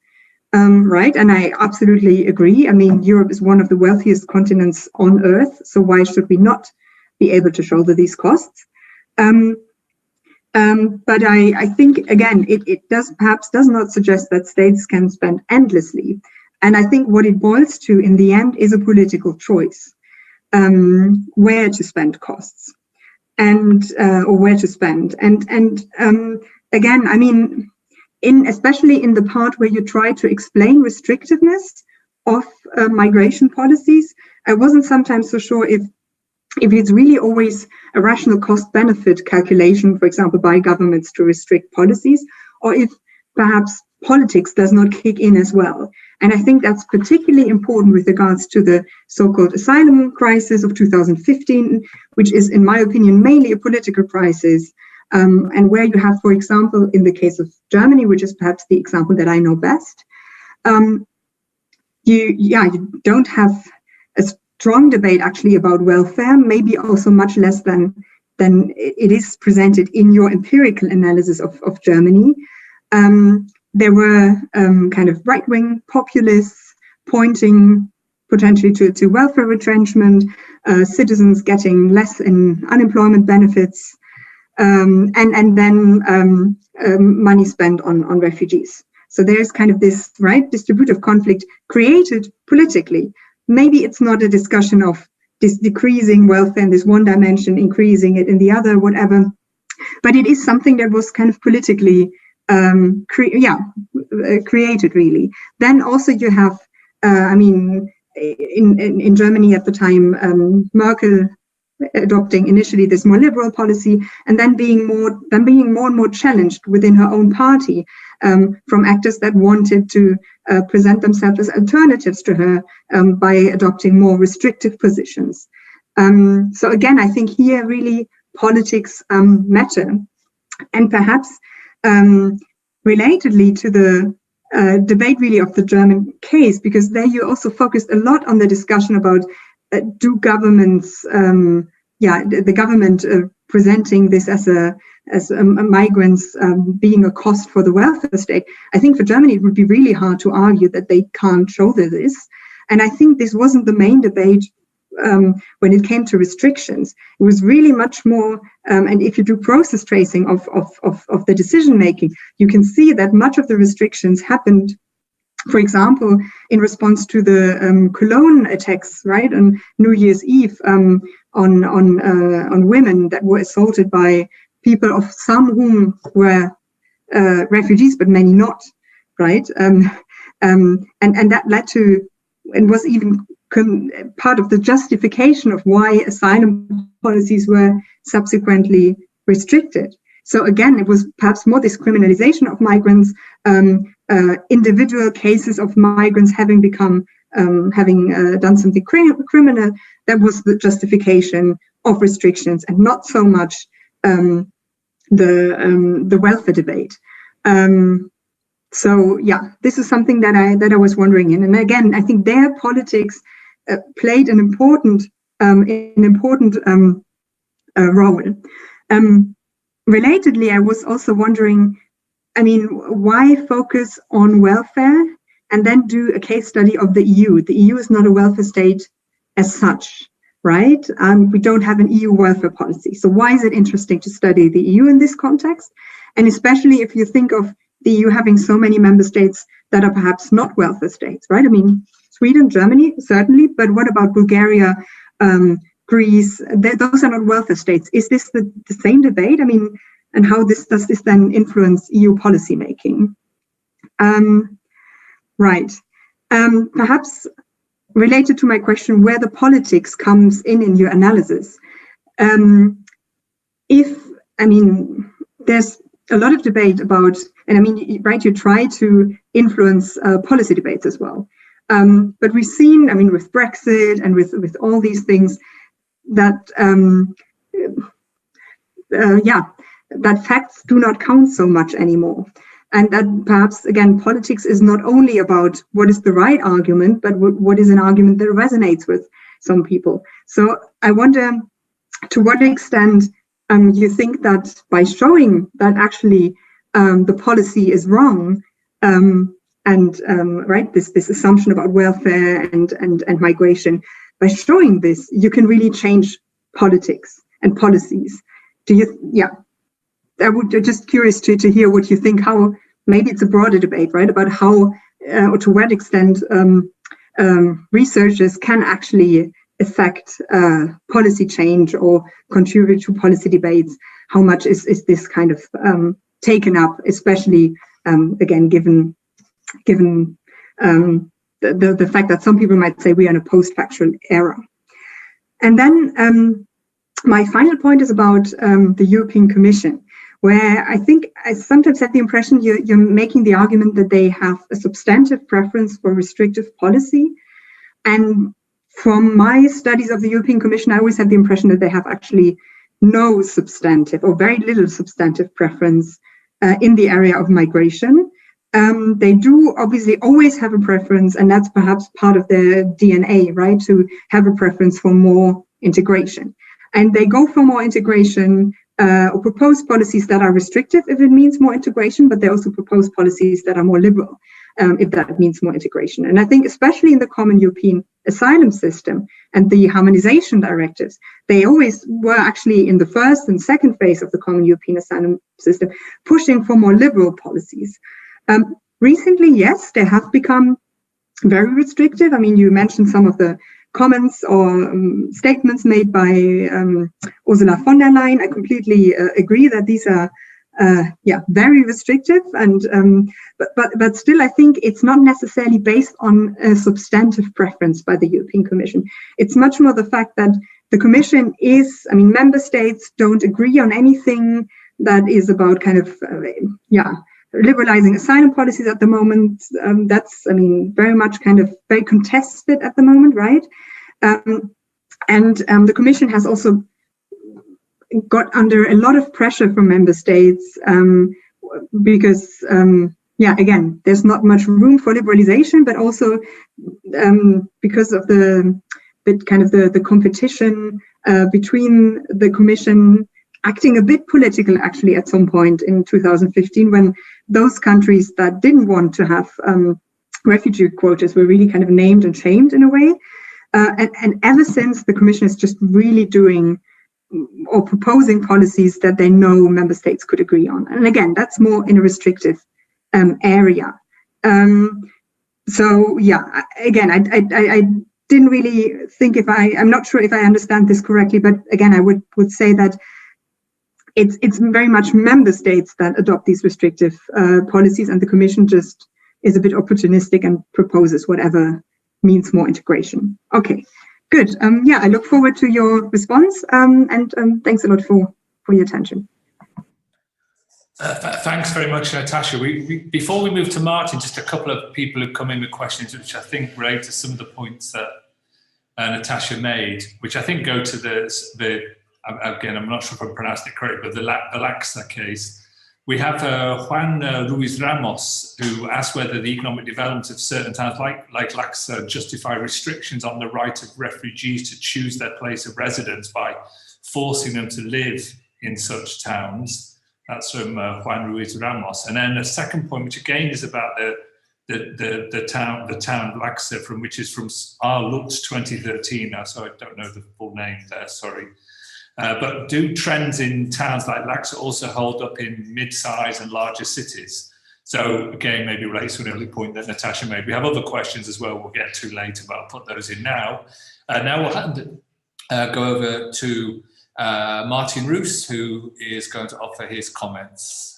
right? And I absolutely agree. I mean, Europe is one of the wealthiest continents on earth, so why should we not be able to shoulder these costs? But I think, again, it does not suggest that states can spend endlessly. And I think what it boils to in the end is a political choice, where to spend costs and or where to spend. And again, I mean, especially in the part where you try to explain restrictiveness of migration policies, I wasn't sometimes so sure if it's really always a rational cost-benefit calculation, for example, by governments to restrict policies, or if perhaps politics does not kick in as well. And I think that's particularly important with regards to the so-called asylum crisis of 2015, which is, in my opinion, mainly a political crisis, and where you have, for example, in the case of Germany, which is perhaps the example that I know best, you don't have a strong debate actually about welfare, maybe also much less than it is presented in your empirical analysis of Germany. There were kind of right-wing populists pointing potentially to welfare retrenchment, citizens getting less in unemployment benefits, and then money spent on refugees. So there's kind of this distributive conflict created politically. Maybe it's not a discussion of this decreasing welfare in this one dimension, increasing it in the other, whatever, but it is something that was kind of politically created, really. Then also you have, in Germany at the time, Merkel adopting initially this more liberal policy, and then being more and more challenged within her own party from actors that wanted to present themselves as alternatives to her by adopting more restrictive positions. So again, I think here really politics matter, and perhaps relatedly to the debate really of the German case, because there you also focused a lot on the discussion about do governments, the government presenting this as migrants being a cost for the welfare state. I think for Germany it would be really hard to argue that they can't shoulder this, and I think this wasn't the main debate when it came to restrictions. It was really much more, and if you do process tracing of the decision making, you can see that much of the restrictions happened, for example, in response to the Cologne attacks, right, on New Year's Eve, on women that were assaulted by people of some whom were refugees, but many not, right, and that led to, and was even part of the justification of why asylum policies were subsequently restricted. So again, it was perhaps more this criminalization of migrants, individual cases of migrants having become, done something criminal, that was the justification of restrictions, and not so much the welfare debate. So yeah, this is something that I was wondering in, and again, I think their politics played an important role. Relatedly, I was also wondering, I mean, why focus on welfare and then do a case study of the EU? The EU is not a welfare state as such, right? We don't have an EU welfare policy. So why is it interesting to study the EU in this context? And especially if you think of the EU having so many member states that are perhaps not welfare states, right? I mean, Sweden, Germany, certainly, but what about Bulgaria, Greece? Those are not welfare states. Is this the same debate? I mean, and how does this then influence EU policy making? Right. Perhaps related to my question, where the politics comes in your analysis. There's a lot of debate about, and I mean, right, you try to influence policy debates as well. But we've seen, I mean, with Brexit and with all these things, that that facts do not count so much anymore. And that perhaps, again, politics is not only about what is the right argument, but what is an argument that resonates with some people. So I wonder to what extent you think that by showing that actually the policy is wrong, right, this assumption about welfare and migration, by showing this, you can really change politics and policies. Do you, yeah. I would just curious to hear what you think, how maybe it's a broader debate, right, about how or to what extent researchers can actually affect policy change or contribute to policy debates. How much is this kind of taken up, especially again, given the fact that some people might say we are in a post-factual era. And then my final point is about the European Commission, where I think I sometimes had the impression you're making the argument that they have a substantive preference for restrictive policy. And from my studies of the European Commission, I always had the impression that they have actually no substantive or very little substantive preference in the area of migration. They do obviously always have a preference, and that's perhaps part of their DNA, right, to have a preference for more integration. And they go for more integration or propose policies that are restrictive if it means more integration, but they also propose policies that are more liberal if that means more integration. And I think especially in the common European asylum system and the harmonization directives, they always were actually in the first and second phase of the common European asylum system pushing for more liberal policies. Recently, yes, they have become very restrictive. I mean, you mentioned some of the comments or statements made by Ursula von der Leyen. I completely agree that these are very restrictive, and but still, I think it's not necessarily based on a substantive preference by the European Commission. It's much more the fact that the Commission is, I mean, member states don't agree on anything that is about kind of liberalizing asylum policies at the moment. That's, I mean, very much kind of very contested at the moment, right? And the Commission has also got under a lot of pressure from member states because, again, there's not much room for liberalization, but also because of the competition between the Commission acting a bit political, actually, at some point in 2015, when those countries that didn't want to have refugee quotas were really kind of named and shamed in a way. And ever since, the Commission is just really doing or proposing policies that they know member states could agree on. And again, that's more in a restrictive area. So yeah, again, I didn't really think I'm not sure if I understand this correctly, but again, I would say that it's very much member states that adopt these restrictive policies, and the Commission just is a bit opportunistic and proposes whatever means more integration. Okay, good. I look forward to your response, and thanks a lot for your attention. Thanks very much, Natasha. Before we move to Martin, just a couple of people have come in with questions, which I think relate to some of the points that Natasha made, which I think go to the again, I'm not sure if I pronounced it correctly, but the Laxa case. We have Juan Ruiz Ramos, who asked whether the economic development of certain towns like Laxa justify restrictions on the right of refugees to choose their place of residence by forcing them to live in such towns. That's from Juan Ruiz Ramos. And then a second point, which again is about the town Laxa, which is from our Lux 2013. Now, so I don't know the full name there, sorry. But do trends in towns like Laxa also hold up in mid-size and larger cities? So again, maybe relates to an early point that Natasha made. We have other questions as well we'll get to later, but I'll put those in now. Now we'll go over to Martin Roos, who is going to offer his comments.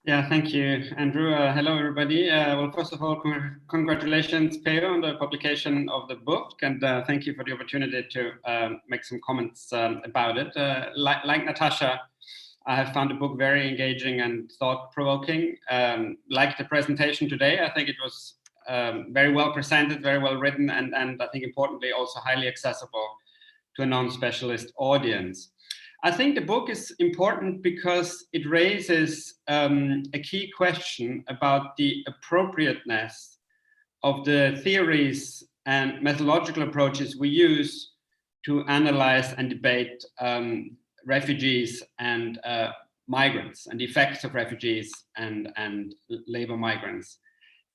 Yeah, thank you, Andrew. Hello, everybody. Well, first of all, congratulations, Peo, on the publication of the book, and thank you for the opportunity to make some comments about it. Like Natasha, I have found the book very engaging and thought-provoking. Like the presentation today, I think it was very well presented, very well written, and I think importantly also highly accessible to a non-specialist audience. I think the book is important because it raises a key question about the appropriateness of the theories and methodological approaches we use to analyze and debate refugees and migrants and the effects of refugees and labor migrants.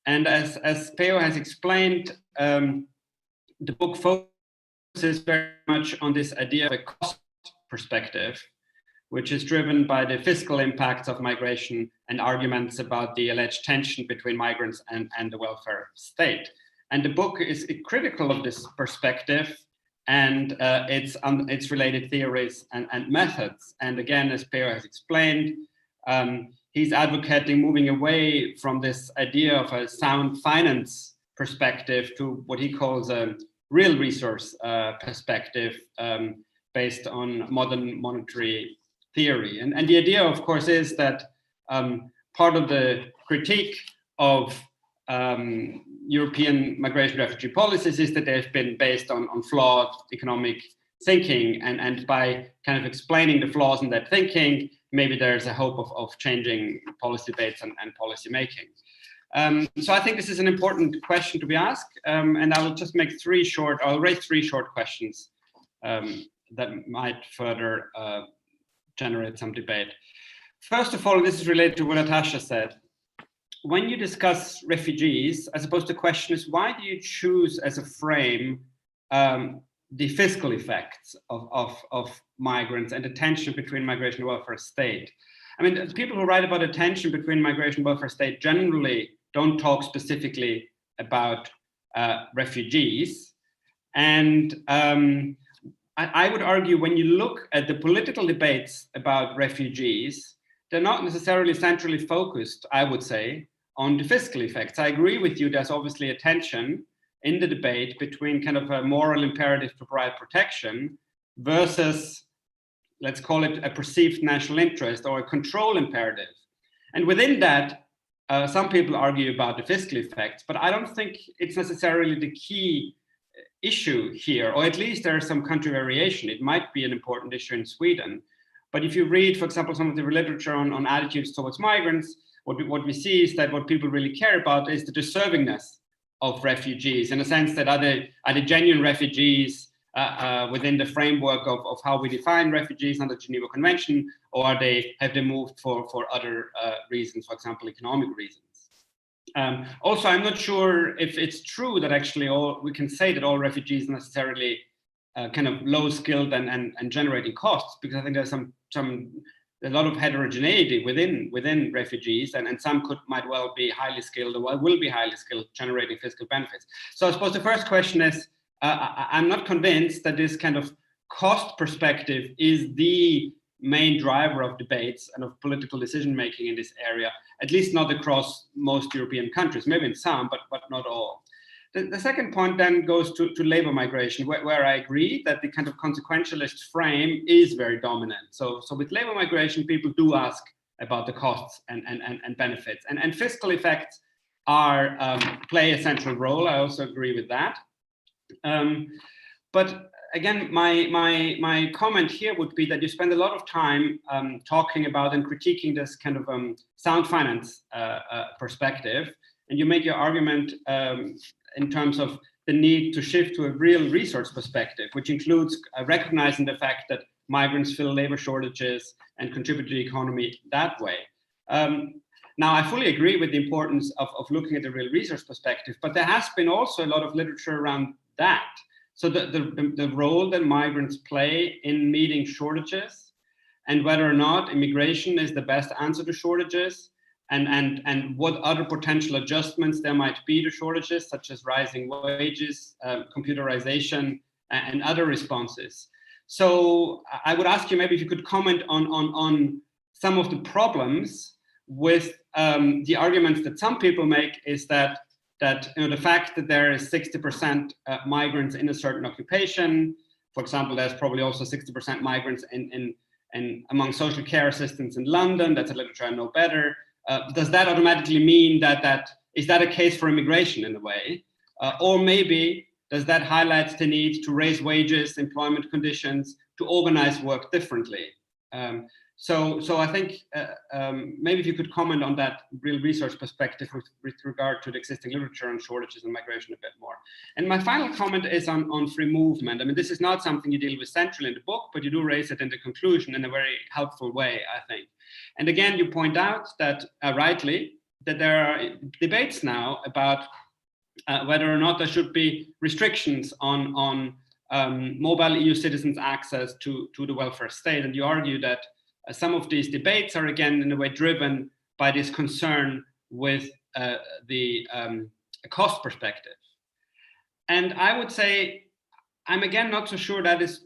And as Peo has explained, the book focuses very much on this idea of a cost perspective, which is driven by the fiscal impacts of migration and arguments about the alleged tension between migrants and the welfare state. And the book is critical of this perspective and its related theories and methods. And again, as Peo has explained, he's advocating moving away from this idea of a sound finance perspective to what he calls a real resource perspective based on modern monetary theory. And the idea, of course, is that part of the critique of European migration refugee policies is that they've been based on flawed economic thinking, and by kind of explaining the flaws in that thinking, maybe there's a hope of changing policy debates and policy making. So I think this is an important question to be asked, and I will just make I'll raise three short questions that might further generate some debate. First of all, this is related to what Natasha said. When you discuss refugees, I suppose the question is, why do you choose as a frame the fiscal effects of migrants and the tension between migration and welfare state? I mean, people who write about the tension between migration and welfare state generally don't talk specifically about refugees. And I would argue when you look at the political debates about refugees, they're not necessarily centrally focused, I would say, on the fiscal effects. I agree with you, there's obviously a tension in the debate between kind of a moral imperative to provide protection versus, let's call it a perceived national interest or a control imperative. And within that, some people argue about the fiscal effects, but I don't think it's necessarily the key issue here, or at least there is some country variation. It might be an important issue in Sweden. But if you read, for example, some of the literature on attitudes towards migrants, what we see is that what people really care about is the deservingness of refugees, in the sense that are they genuine refugees within the framework of how we define refugees under the Geneva Convention, or have they moved for other reasons, for example, economic reasons. Also, I'm not sure if it's true that actually we can say that all refugees are necessarily kind of low skilled and generating costs, because I think there's a lot of heterogeneity within refugees, and some might well be highly skilled or will be highly skilled, generating fiscal benefits. So I suppose the first question is, I'm not convinced that this kind of cost perspective is the main driver of debates and of political decision making in this area, at least not across most European countries, maybe in some, but not all. The second point then goes to labor migration, where I agree that the kind of consequentialist frame is very dominant. So with labor migration, people do ask about the costs and benefits, and fiscal effects play a central role. I also agree with that. But again, my comment here would be that you spend a lot of time talking about and critiquing this kind of sound finance perspective, and you make your argument in terms of the need to shift to a real resource perspective, which includes recognizing the fact that migrants fill labor shortages and contribute to the economy that way. Now, I fully agree with the importance of looking at the real resource perspective, but there has been also a lot of literature around that. So the role that migrants play in meeting shortages, and whether or not immigration is the best answer to shortages, and what other potential adjustments there might be to shortages, such as rising wages, computerization, and other responses. So I would ask you maybe if you could comment on some of the problems with the arguments that some people make, is that the fact that there is 60% migrants in a certain occupation, for example, there's probably also 60% migrants in among social care assistants in London. That's a literature I know better. Does that automatically mean is that a case for immigration in a way? Or maybe does that highlight the need to raise wages, employment conditions, to organize work differently? So I think maybe if you could comment on that real research perspective with regard to the existing literature on shortages and migration a bit more. And my final comment is on free movement. I mean, this is not something you deal with centrally in the book, but you do raise it in the conclusion in a very helpful way, I think. And again, you point out that, rightly, that there are debates now about whether or not there should be restrictions on mobile EU citizens' access to the welfare state. And you argue that some of these debates are, again, in a way driven by this concern with the cost perspective. And I would say, I'm again not so sure that is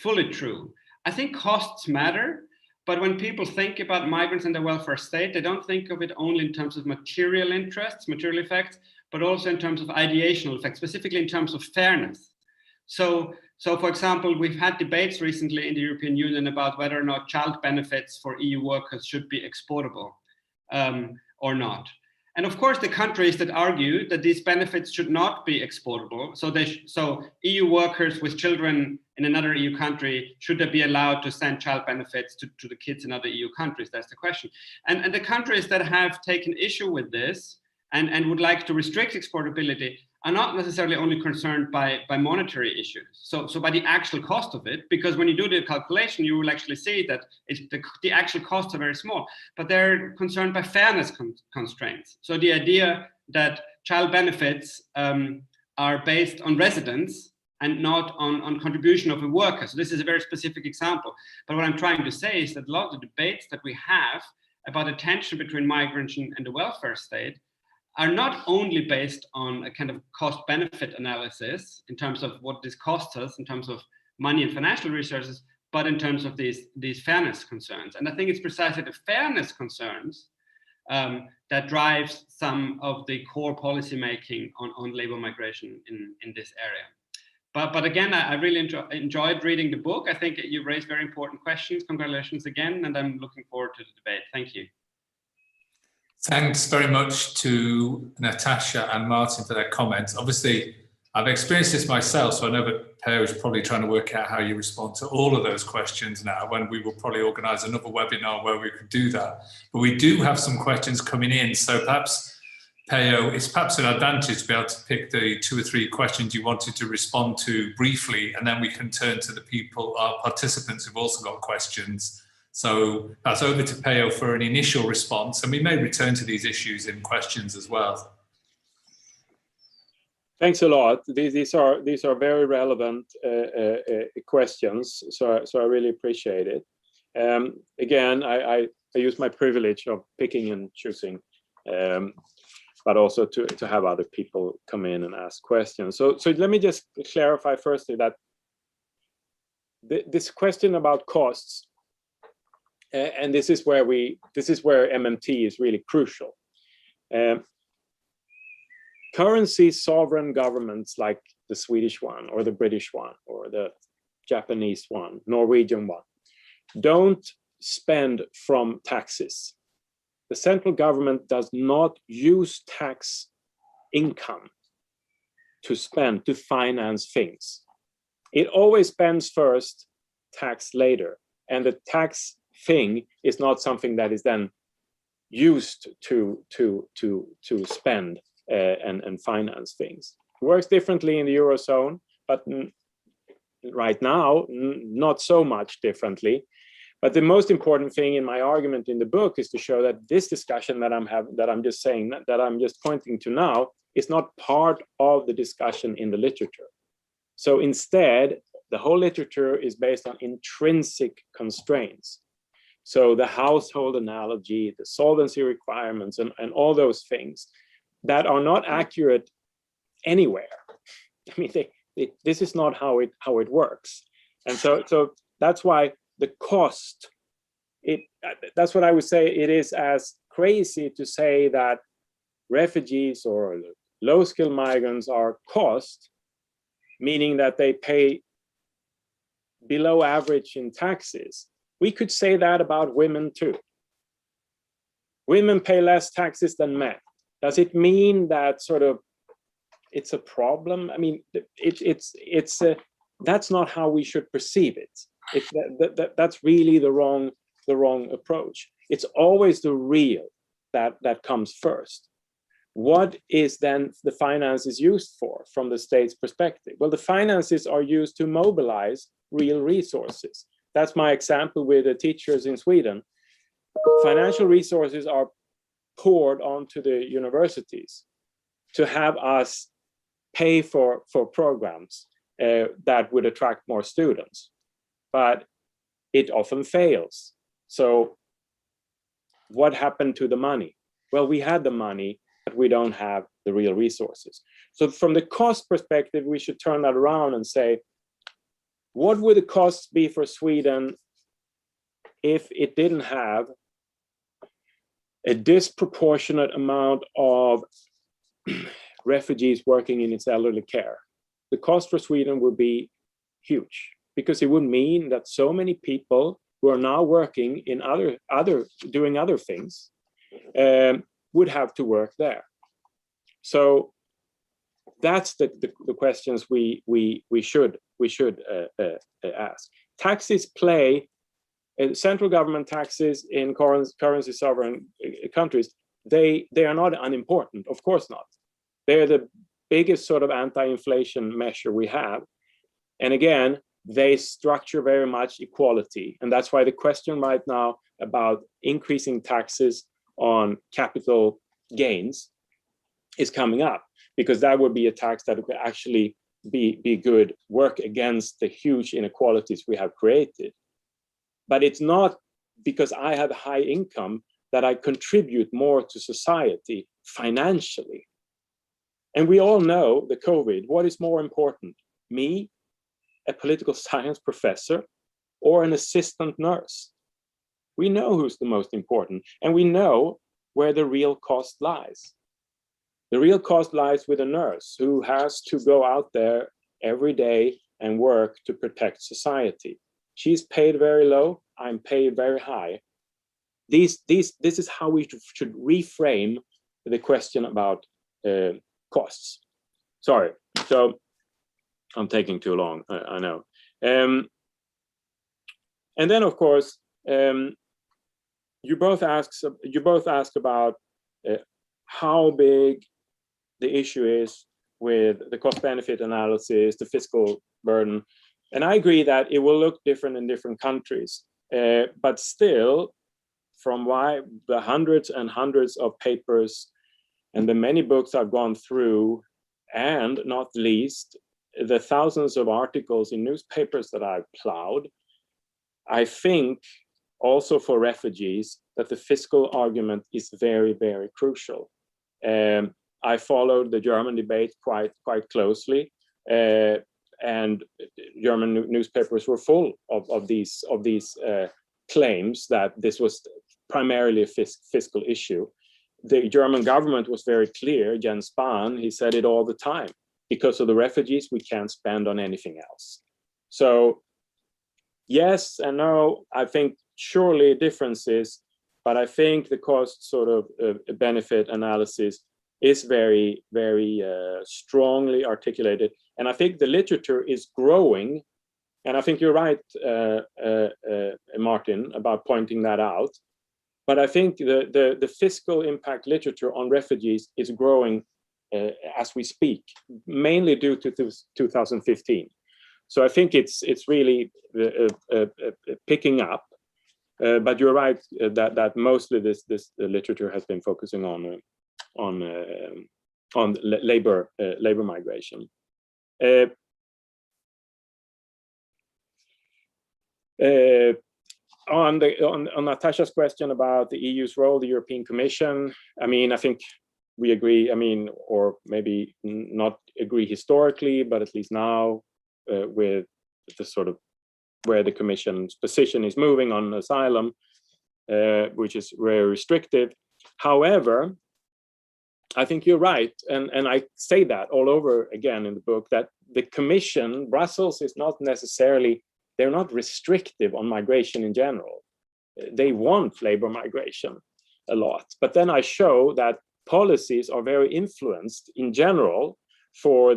fully true. I think costs matter, but when people think about migrants and the welfare state, they don't think of it only in terms of material interests, material effects, but also in terms of ideational effects, specifically in terms of fairness. So for example, we've had debates recently in the European Union about whether or not child benefits for EU workers should be exportable or not. And of course, the countries that argue that these benefits should not be exportable, so EU workers with children in another EU country, should they be allowed to send child benefits to the kids in other EU countries? That's the question. And the countries that have taken issue with this and would like to restrict exportability are not necessarily only concerned by monetary issues, so by the actual cost of it, because when you do the calculation, you will actually see that the actual costs are very small, but they're concerned by fairness constraints. So the idea that child benefits are based on residence and not on contribution of a worker. So this is a very specific example. But what I'm trying to say is that a lot of the debates that we have about the tension between migration and the welfare state are not only based on a kind of cost-benefit analysis in terms of what this costs us in terms of money and financial resources, but in terms of these fairness concerns. And I think it's precisely the fairness concerns that drives some of the core policy making on labor migration in this area. But again, I really enjoyed reading the book. I think you raised very important questions. Congratulations again, and I'm looking forward to the debate. Thank you. Thanks very much to Natasha and Martin for their comments. Obviously, I've experienced this myself, so I know that Peo is probably trying to work out how you respond to all of those questions now, when we will probably organise another webinar where we could do that. But we do have some questions coming in, so perhaps, Peo, it's perhaps an advantage to be able to pick the 2 or 3 questions you wanted to respond to briefly, and then we can turn to the people, our participants who've also got questions. So that's over to Peo for an initial response, and we may return to these issues in questions as well. Thanks a lot. These are very relevant questions, so I really appreciate it. Again, I use my privilege of picking and choosing, but also to have other people come in and ask questions. So let me just clarify firstly that this question about costs. And this is where MMT is really crucial. Currency sovereign governments like the Swedish one or the British one or the Japanese one, Norwegian one, don't spend from taxes. The central government does not use tax income to spend, to finance things. It always spends first, tax later, and the tax thing is not something that is then used to spend and finance things. It works differently in the Eurozone, but right now, not so much differently. But the most important thing in my argument in the book is to show that this discussion that I'm just pointing to now is not part of the discussion in the literature. So instead, the whole literature is based on intrinsic constraints. So the household analogy, the solvency requirements, and all those things that are not accurate anywhere. I mean, this is not how it works. And so that's why the cost, that's what I would say, it is as crazy to say that refugees or low-skilled migrants are cost, meaning that they pay below average in taxes. We could say that about women too. Women pay less taxes than men. Does it mean that sort of it's a problem? I mean, that's not how we should perceive it. That's really the wrong approach. It's always the real that comes first. What is then the finances used for from the state's perspective? Well, the finances are used to mobilize real resources. That's my example with the teachers in Sweden. Financial resources are poured onto the universities to have us pay for programs that would attract more students, but it often fails. So what happened to the money? Well, we had the money, but we don't have the real resources. So from the cost perspective, we should turn that around and say, what would the costs be for Sweden if it didn't have a disproportionate amount of refugees working in its elderly care? The cost for Sweden would be huge, because it would mean that so many people who are now working in doing other things would have to work there. So that's the questions we should ask. Taxes play, central government taxes in currency sovereign countries, they are not unimportant, of course not. They're the biggest sort of anti-inflation measure we have. And again, they structure very much equality. And that's why the question right now about increasing taxes on capital gains is coming up, because that would be a tax that would actually be good, work against the huge inequalities we have created. But it's not because I have a high income that I contribute more to society financially. And we all know the COVID, what is more important? Me, a political science professor, or an assistant nurse? We know who's the most important, and we know where the real cost lies. The real cost lies with a nurse who has to go out there every day and work to protect society. She's paid very low, I'm paid very high. This is how we should reframe the question about costs. Sorry, so I'm taking too long, I know. And then, of course, you both ask about how big the issue is with the cost-benefit analysis, the fiscal burden. And I agree that it will look different in different countries, but still, from the hundreds and hundreds of papers and the many books I've gone through, and not least, the thousands of articles in newspapers that I've plowed, I think also for refugees that the fiscal argument is very, very crucial. I followed the German debate quite closely, and German newspapers were full of these claims that this was primarily a fiscal issue. The German government was very clear. Jens Spahn, he said it all the time. Because of the refugees, we can't spend on anything else. So yes and no, I think surely differences, but I think the cost sort of benefit analysis is very, very strongly articulated. And I think the literature is growing. And I think you're right, Martin, about pointing that out. But I think the fiscal impact literature on refugees is growing as we speak, mainly due to 2015. So I think it's really picking up. But you're right that mostly this literature has been focusing on labor migration. On Natasha's question about the EU's role, the European Commission, I mean, I think we agree, I mean, or maybe not agree historically, but at least now with the sort of where the Commission's position is moving on asylum, which is very restrictive. However, I think you're right, and I say that all over again in the book, that the Commission, Brussels is not necessarily, they're not restrictive on migration in general. They want labor migration a lot, but then I show that policies are very influenced in general for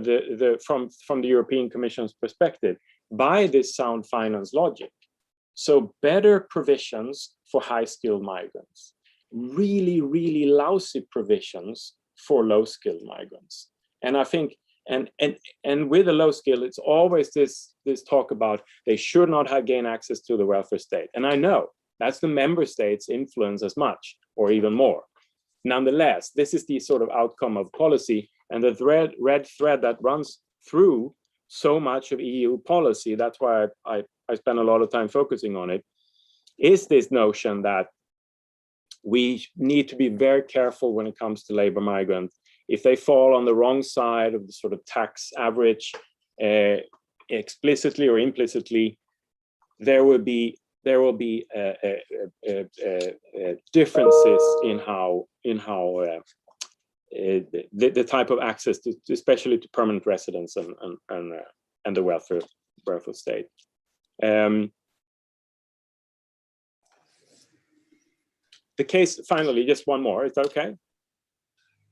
from the European Commission's perspective by this sound finance logic. So better provisions for high-skilled migrants, really, really lousy provisions for low-skilled migrants. And I think, and with the low skill, it's always this talk about they should not have gained access to the welfare state. And I know that's the member states' influence as much or even more. Nonetheless, this is the sort of outcome of policy, and the red thread that runs through so much of EU policy, that's why I spend a lot of time focusing on it, is this notion that we need to be very careful when it comes to labor migrants. If they fall on the wrong side of the sort of tax average, explicitly or implicitly, there will be differences in how the type of access to, especially to permanent residents and the welfare state. The case, finally, just one more. Is that okay?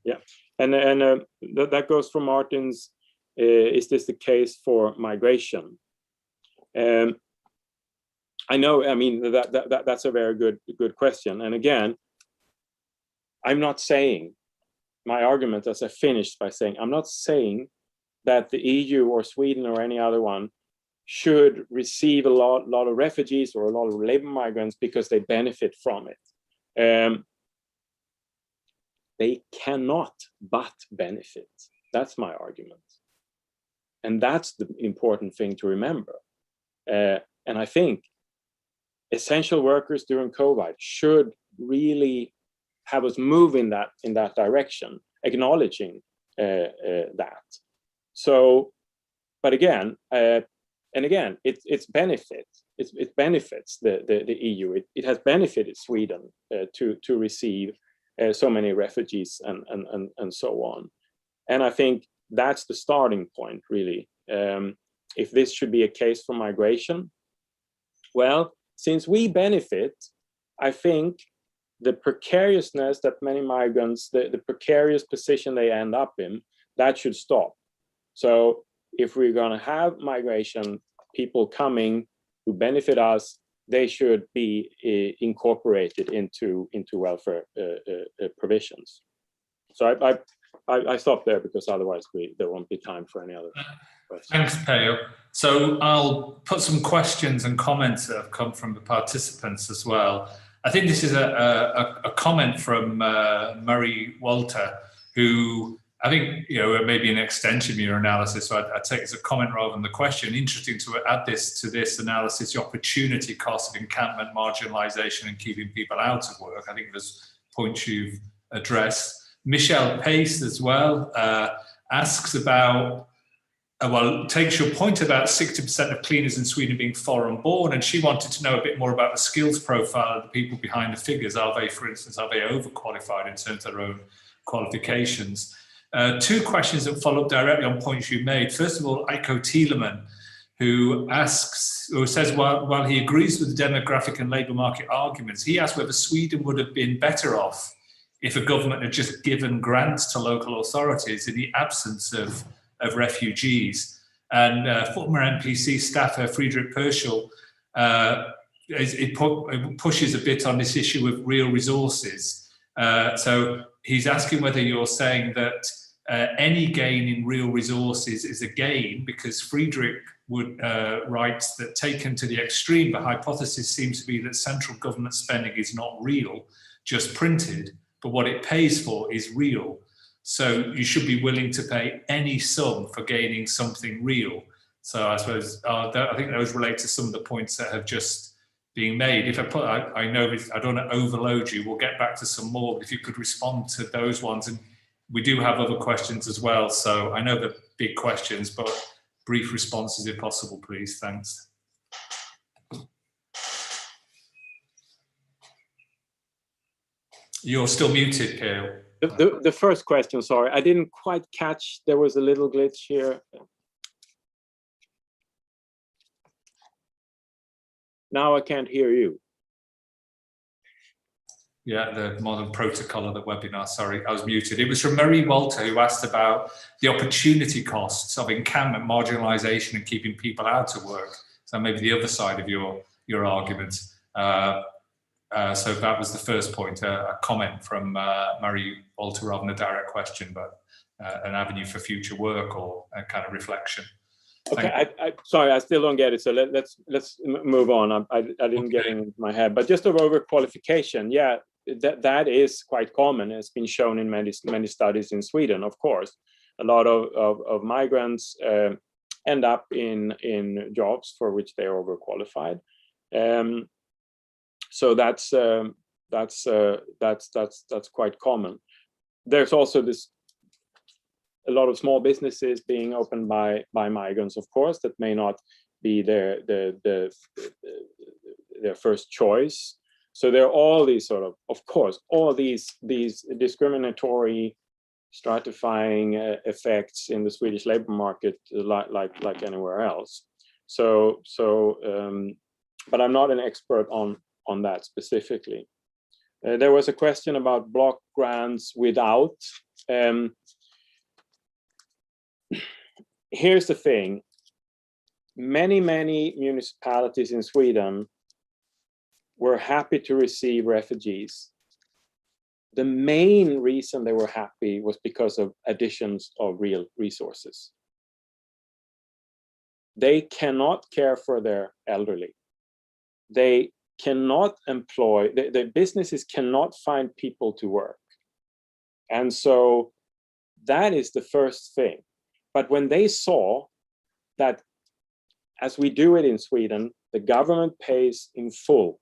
Yeah, and that goes from Martin's. Is this the case for migration? I know. I mean, that's a very good question. And again, I'm not saying, my argument, as I finished by saying, I'm not saying that the EU or Sweden or any other one should receive a lot of refugees or a lot of labor migrants because they benefit from it. They cannot but benefit. That's my argument. And that's the important thing to remember. And I think essential workers during COVID should really have us move in that direction, acknowledging that. So, but again, it benefits the EU. It has benefited Sweden to receive so many refugees and so on. And I think that's the starting point, really. If this should be a case for migration, well, since we benefit, I think the precariousness that many migrants, the precarious position they end up in, that should stop. So if we're going to have migration, people coming who benefit us, they should be incorporated into welfare provisions. So I stop there because otherwise there won't be time for any other questions. Thanks, Peo. So I'll put some questions and comments that have come from the participants as well. I think this is a comment from Murray Walter, who I think, maybe an extension of your analysis. So I'd take it as a comment rather than the question. Interesting to add this to this analysis, the opportunity cost of encampment, marginalisation and keeping people out of work. I think there's points you've addressed. Michelle Pace as well asks about, takes your point about 60% of cleaners in Sweden being foreign born, and she wanted to know a bit more about the skills profile of the people behind the figures. Are they, for instance, overqualified in terms of their own qualifications? Two questions that follow up directly on points you made. First of all, Eiko Thielemann, who says, while he agrees with the demographic and labour market arguments, he asked whether Sweden would have been better off if a government had just given grants to local authorities in the absence of refugees. And former MPC staffer Friedrich Perschel pushes a bit on this issue of real resources. So he's asking whether you're saying that any gain in real resources is a gain, because Friedrich would writes that taken to the extreme, the hypothesis seems to be that central government spending is not real, just printed, but what it pays for is real. So you should be willing to pay any sum for gaining something real. So I suppose I think those relate to some of the points that have just been made. If I know I don't want to overload you, we'll get back to some more, but if you could respond to those ones. And we do have other questions as well. So I know the big questions, but brief responses if possible, please. Thanks. You're still muted, Peo. The first question, sorry, I didn't quite catch. There was a little glitch here. Now I can't hear you. Yeah, the modern protocol of the webinar, sorry, I was muted. It was from Murray Walter, who asked about the opportunity costs of encampment, marginalisation and keeping people out of work. So maybe the other side of your your argument. So that was the first point, a comment from Marie Walter rather than a direct question, but an avenue for future work or a kind of reflection. Okay, sorry, I still don't get it. So let's move on. I didn't get it in my head, but just overqualification. Yeah, that is quite common. It's been shown in many studies in Sweden. Of course, a lot of migrants end up in jobs for which they are overqualified. So that's quite common. There's also a lot of small businesses being opened by migrants, of course, that may not be their first choice. So there are all these of course, all these discriminatory, stratifying effects in the Swedish labor market, like anywhere else. So but I'm not an expert on that specifically. There was a question about block grants without. Here's the thing. Many municipalities in Sweden were happy to receive refugees. The main reason they were happy was because of additions of real resources. They cannot care for their elderly. They cannot employ, the businesses cannot find people to work. And so that is the first thing. But when they saw that, as we do it in Sweden, the government pays in full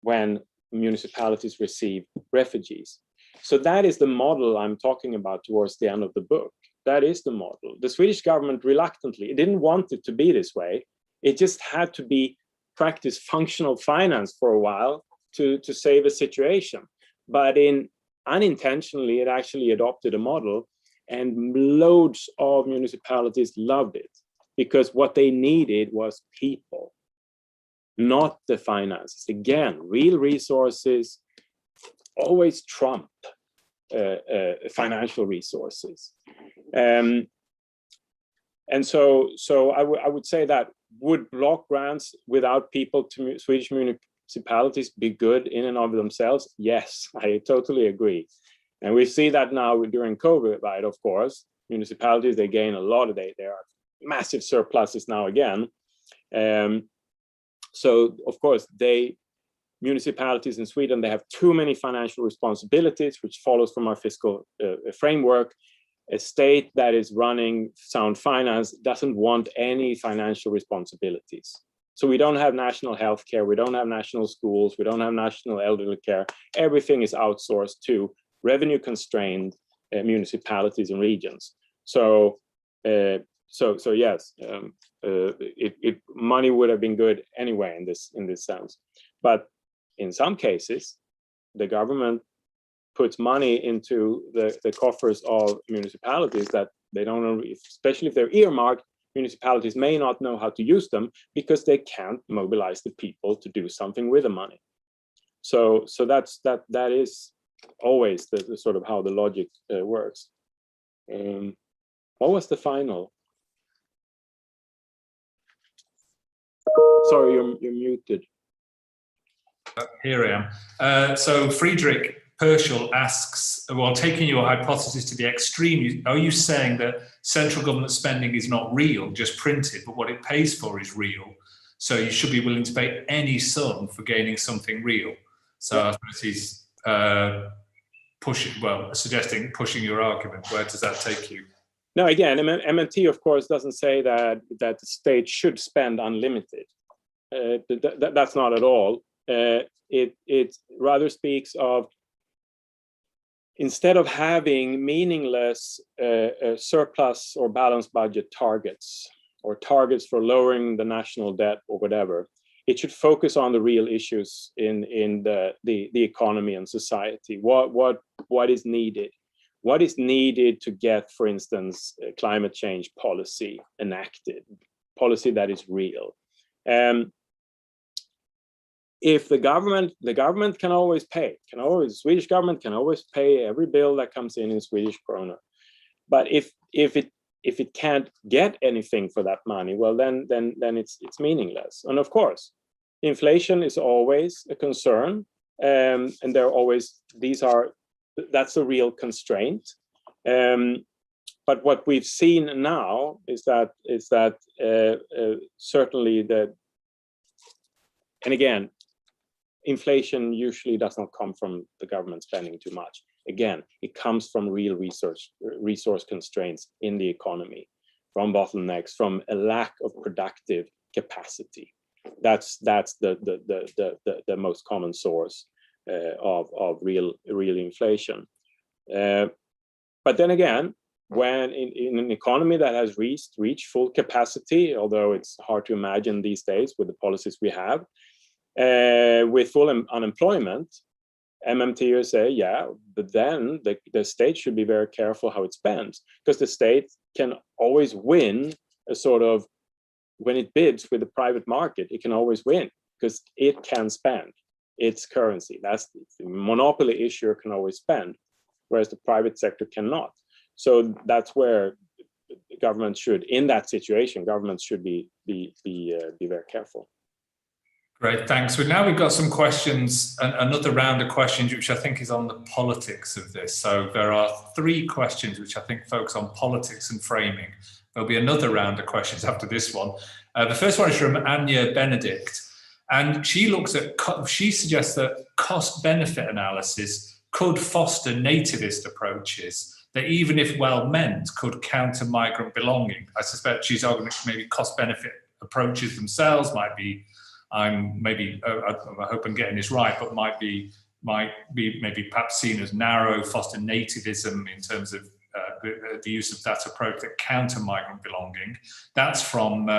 when municipalities receive refugees. So that is the model I'm talking about towards the end of the book. That is the model. The Swedish government reluctantly, it didn't want it to be this way. It just had to be practice functional finance for a while to save a situation. But unintentionally, it actually adopted a model, and loads of municipalities loved it because what they needed was people, not the finances. Again, real resources always trump financial resources. And so I would say that would block grants without people to Swedish municipalities be good in and of themselves? Yes, I totally agree. And we see that now during COVID, right? Of course, municipalities, they gain a lot of there are massive surpluses now again. So of course, municipalities in Sweden, they have too many financial responsibilities, which follows from our fiscal framework. A state that is running sound finance doesn't want any financial responsibilities. So we don't have national health care, we don't have national schools, we don't have national elderly care. Everything is outsourced to revenue-constrained municipalities and regions. So yes, money would have been good anyway in this sense. But in some cases, the government puts money into the coffers of municipalities that they don't know, especially if they're earmarked. Municipalities may not know how to use them because they can't mobilize the people to do something with the money. So that is always the sort of how the logic works. What was the final? Sorry, you're muted. Here I am. So Friedrich Perschel asks, well, taking your hypothesis to the extreme, are you saying that central government spending is not real, just printed, but what it pays for is real? So you should be willing to pay any sum for gaining something real. So I suppose he's suggesting pushing your argument. Where does that take you? No, again, MMT, of course, doesn't say that the state should spend unlimited. That's not at all. It rather speaks of, instead of having meaningless surplus or balanced budget targets or targets for lowering the national debt or whatever, it should focus on the real issues in the economy and society. What is needed? What is needed to get, for instance, climate change policy enacted, policy that is real? If the government can always pay, Swedish government can always pay every bill that comes in Swedish krona. But if it can't get anything for that money, well, then it's meaningless. And of course, inflation is always a concern, and that's a real constraint. But what we've seen now is that certainly and again, inflation usually does not come from the government spending too much. Again, it comes from real resource constraints in the economy, from bottlenecks, from a lack of productive capacity. That's the most common source of real inflation. But then again, when in an economy that has reached full capacity, although it's hard to imagine these days with the policies we have, with full unemployment, MMTers say, yeah, but then the state should be very careful how it spends, because the state can always win a sort of, when it bids with the private market, it can always win because it can spend its currency. That's the monopoly issuer can always spend, whereas the private sector cannot. So that's where government should, in that situation, governments should be very careful. Great, thanks. Well, now we've got some questions, another round of questions, which I think is on the politics of this. So there are 3 questions which I think focus on politics and framing. There'll be another round of questions after this one. The first one is from Anya Benedict, and she suggests that cost-benefit analysis could foster nativist approaches that, even if well-meant, could counter migrant belonging. I suspect she's arguing maybe cost-benefit approaches themselves might be, I hope I'm getting this right, but might be maybe perhaps seen as narrow, foster nativism in terms of the use of that approach that counter migrant belonging. That's from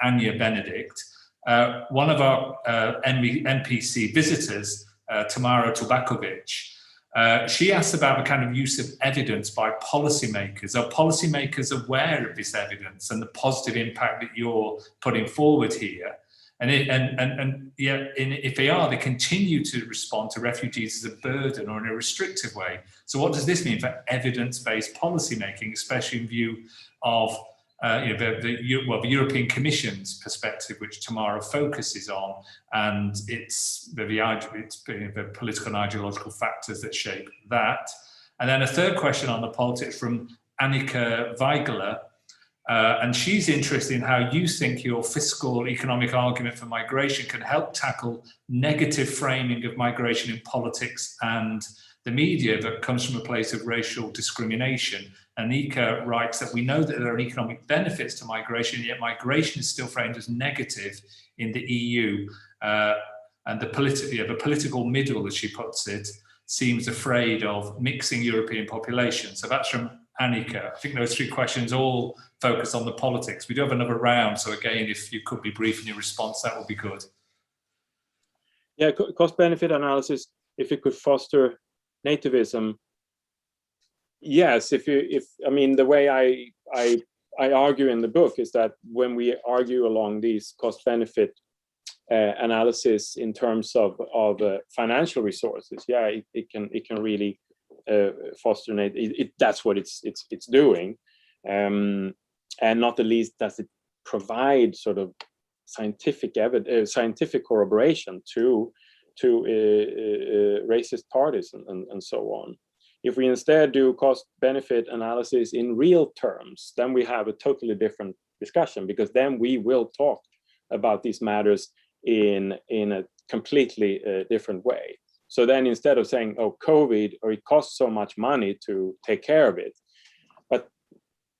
Anya Benedict. One of our MPC visitors, Tamara Tubakovic, she asked about the kind of use of evidence by policymakers. Are policymakers aware of this evidence and the positive impact that you're putting forward here? And if they are, they continue to respond to refugees as a burden or in a restrictive way. So what does this mean for evidence-based policymaking, especially in view of the European Commission's perspective, which Tamara focuses on, and it's the political and ideological factors that shape that. And then a third question on the politics from Annika Weigler, and she's interested in how you think your fiscal economic argument for migration can help tackle negative framing of migration in politics and the media that comes from a place of racial discrimination. Annika writes that we know that there are economic benefits to migration, yet migration is still framed as negative in the EU. And the political middle, as she puts it, seems afraid of mixing European populations. So that's from Annika. I think those 3 questions all focus on the politics. We do have another round, so again, if you could be brief in your response, that would be good. Yeah, cost-benefit analysis, if it could foster nativism, yes. I mean, the way I argue in the book is that when we argue along these cost-benefit analysis in terms of financial resources, yeah, it can really foster that's what it's doing, and not the least does it provide sort of scientific corroboration to racist parties and so on. If we instead do cost-benefit analysis in real terms, then we have a totally different discussion, because then we will talk about these matters in a completely different way. So then instead of saying, oh, COVID, or it costs so much money to take care of it, but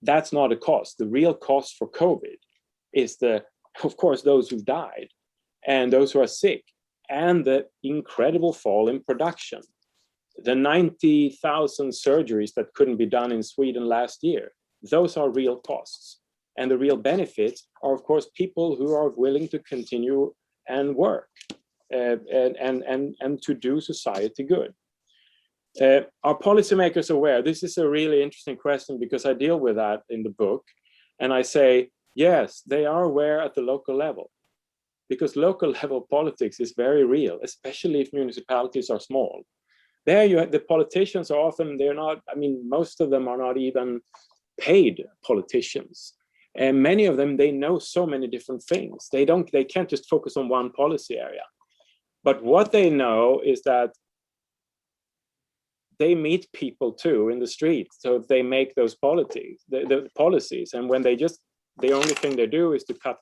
that's not a cost. The real cost for COVID is of course, those who died and those who are sick, and the incredible fall in production. The 90,000 surgeries that couldn't be done in Sweden last year, those are real costs. And the real benefits are, of course, people who are willing to continue and work and to do society good. Are policymakers aware? This is a really interesting question, because I deal with that in the book. And I say, yes, they are aware at the local level, because local level politics is very real, especially if municipalities are small. There the politicians are often, they're not, I mean, most of them are not even paid politicians. And many of them, they know so many different things. They can't just focus on one policy area. But what they know is that they meet people too in the street. So they make those policies, the policies. And when the only thing they do is to cut,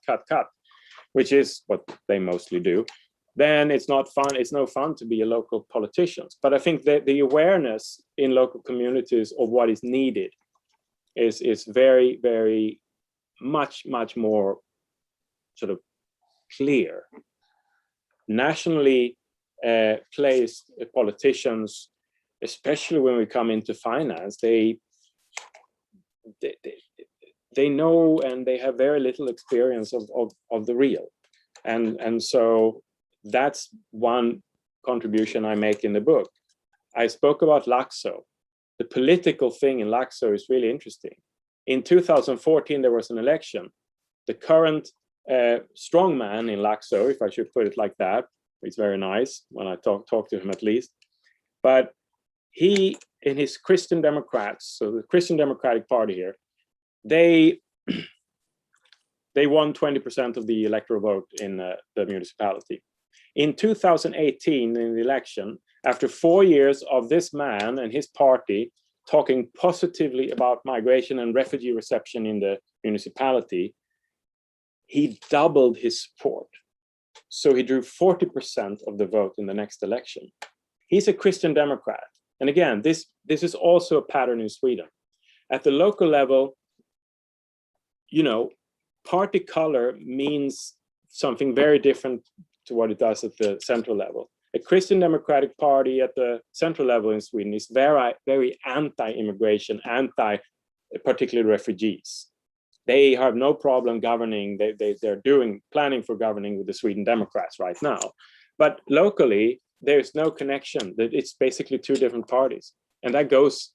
which is what they mostly do, then it's not fun. It's no fun to be a local politician. But I think that the awareness in local communities of what is needed is very, very much more sort of clear. Nationally placed politicians, especially when we come into finance, they know, and they have very little experience of the real. And so that's one contribution I make in the book. I spoke about Laxo. The political thing in Laxo is really interesting. In 2014, there was an election. The current strongman in Laxo, if I should put it like that, it's very nice when I talk to him at least, but he, in his Christian Democrats, so the Christian Democratic Party here, they won 20% of the electoral vote in the municipality. In 2018, in the election, after 4 years of this man and his party talking positively about migration and refugee reception in the municipality, he doubled his support. So he drew 40% of the vote in the next election. He's a Christian Democrat. And again, this is also a pattern in Sweden. At the local level, you know, party color means something very different to what it does at the central level. A Christian Democratic Party at the central level in Sweden is very, very anti-immigration, particularly refugees. They have no problem governing. They're planning for governing with the Sweden Democrats right now. But locally, there's no connection. It's basically two different parties. And that goes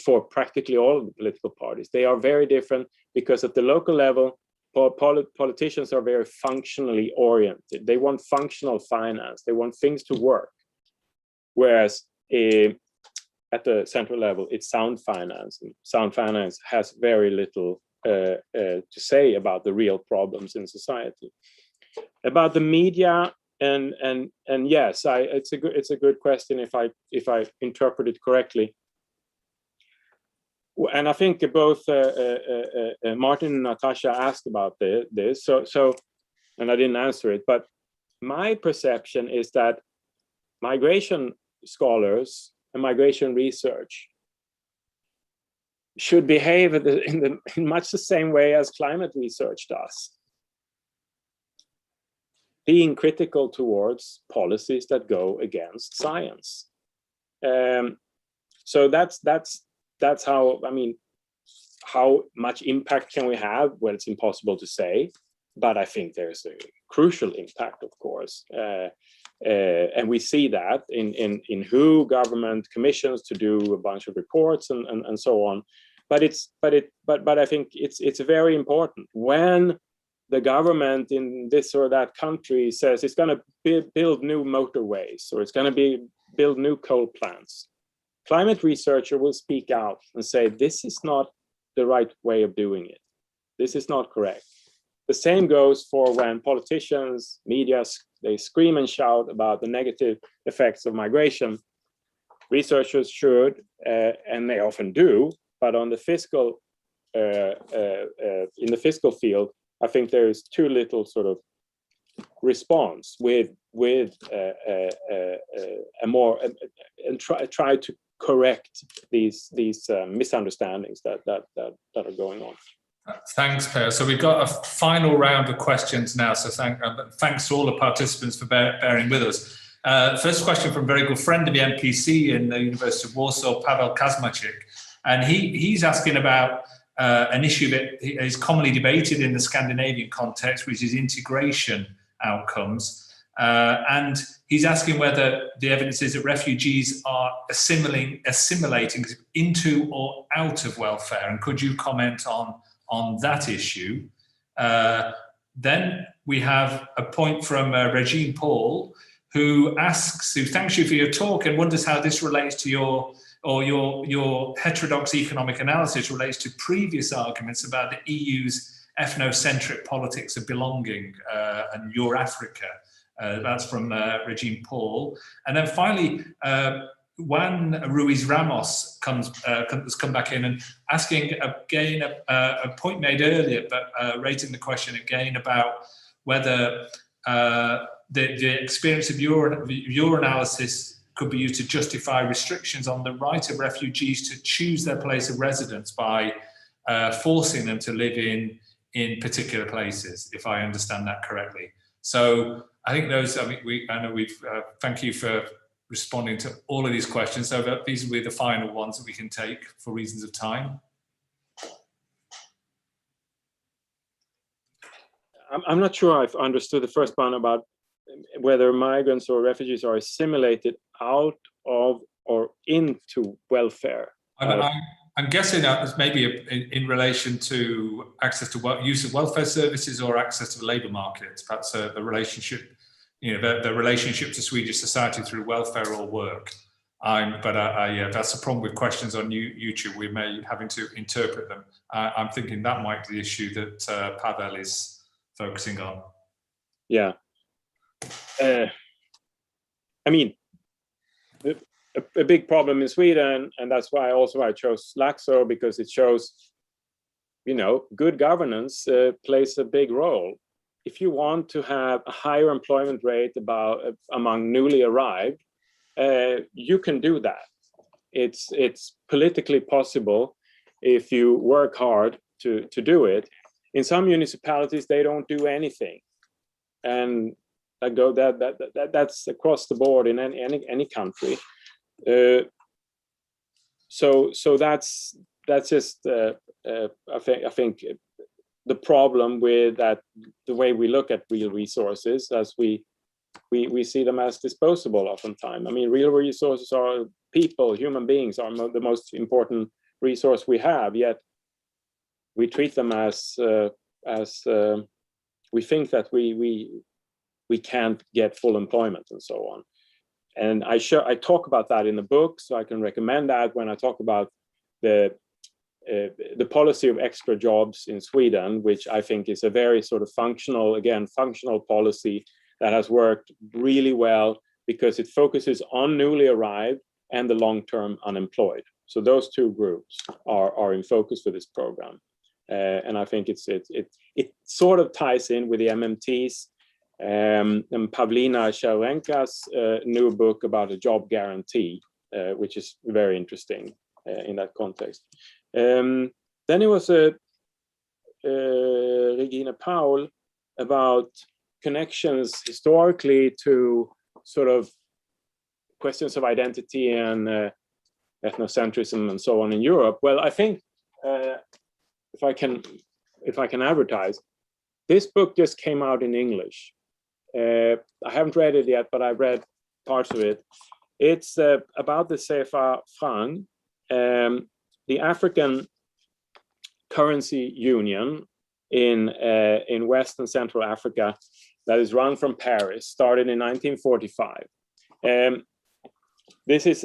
for practically all of the political parties. They are very different because at the local level, politicians are very functionally oriented. They want functional finance. They want things to work. Whereas at the central level, it's sound finance. And sound finance has very little to say about the real problems in society. About the media, and yes, it's a good question if I interpret it correctly. And I think both Martin and Natasha asked about this, so and I didn't answer it, but my perception is that migration scholars and migration research should behave in much the same way as climate research does, being critical towards policies that go against science. So that's how, I mean, how much impact can we have? Well, it's impossible to say, but I think there's a crucial impact, of course. And we see that in who government commissions to do a bunch of reports and so on. But I think it's very important when the government in this or that country says it's going to build new motorways or it's going to build new coal plants. Climate researcher will speak out and say, this is not the right way of doing it. This is not correct. The same goes for when politicians, media, they scream and shout about the negative effects of migration. Researchers should, and they often do, but on the fiscal, in the fiscal field, I think there is too little sort of response with a more, and try to correct these misunderstandings that are going on. Thanks, Peo. So we've got a final round of questions now. So thanks to all the participants for bearing with us. First question from a very good friend of the MPC in the University of Warsaw, Paweł Kazmaczyk. And he's asking about an issue that is commonly debated in the Scandinavian context, which is integration outcomes. And he's asking whether the evidence is that refugees are assimilating into or out of welfare. And could you comment on that issue? Then we have a point from Regine Paul, who thanks you for your talk and wonders how this relates to your heterodox economic analysis relates to previous arguments about the EU's ethnocentric politics of belonging and your Africa. That's from Regine Paul. And then finally, Juan Ruiz Ramos has come back in and asking again a point made earlier, but raising the question again about whether the experience of your analysis could be used to justify restrictions on the right of refugees to choose their place of residence by forcing them to live in particular places, if I understand that correctly. So I think those, thank you for responding to all of these questions. So these will be the final ones that we can take for reasons of time. I'm not sure I've understood the first one about whether migrants or refugees are assimilated out of or into welfare. I'm guessing that was maybe in relation to access to use of welfare services or access to the labour market. Perhaps the relationship, the relationship to Swedish society through welfare or work. Yeah, that's the problem with questions on YouTube. We may having to interpret them. I'm thinking that might be the issue that Pavel is focusing on. Yeah. I mean, a big problem in Sweden, and that's why also I chose Laxo, because it shows, good governance plays a big role. If you want to have a higher employment rate among newly arrived, you can do that. It's politically possible if you work hard to do it. In some municipalities, they don't do anything, and that's across the board in any country. So that's just I think the problem with that, the way we look at real resources, as we see them as disposable oftentimes. I mean, real resources are people, human beings are the most important resource we have, yet we treat them as we think that we can't get full employment and so on. And I talk about that in the book, so I can recommend that when I talk about the policy of extra jobs in Sweden, which I think is a very sort of functional policy that has worked really well because it focuses on newly arrived and the long-term unemployed. So those two groups are in focus for this program, and I think it sort of ties in with the MMTs. And Pavlina Sharenka's new book about a job guarantee, which is very interesting in that context. Then it was Regina Paul about connections historically to sort of questions of identity and ethnocentrism and so on in Europe. Well, I think if I can advertise, this book just came out in English. I haven't read it yet, but I've read parts of it. It's about the CFA franc, the African currency union in West and Central Africa that is run from Paris, started in 1945. This is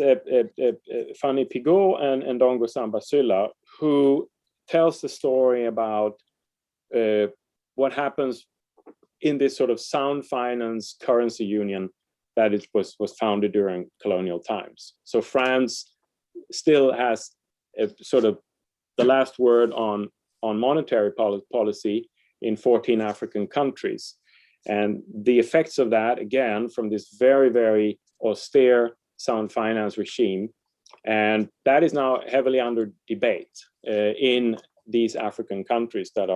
Fanny Pigot and Ndongo Samba-Sylla, who tells the story about what happens in this sort of sound finance currency union that it was founded during colonial times. So France still has a sort of the last word on monetary policy in 14 African countries. And the effects of that, again, from this very, very austere sound finance regime, and that is now heavily under debate in these African countries that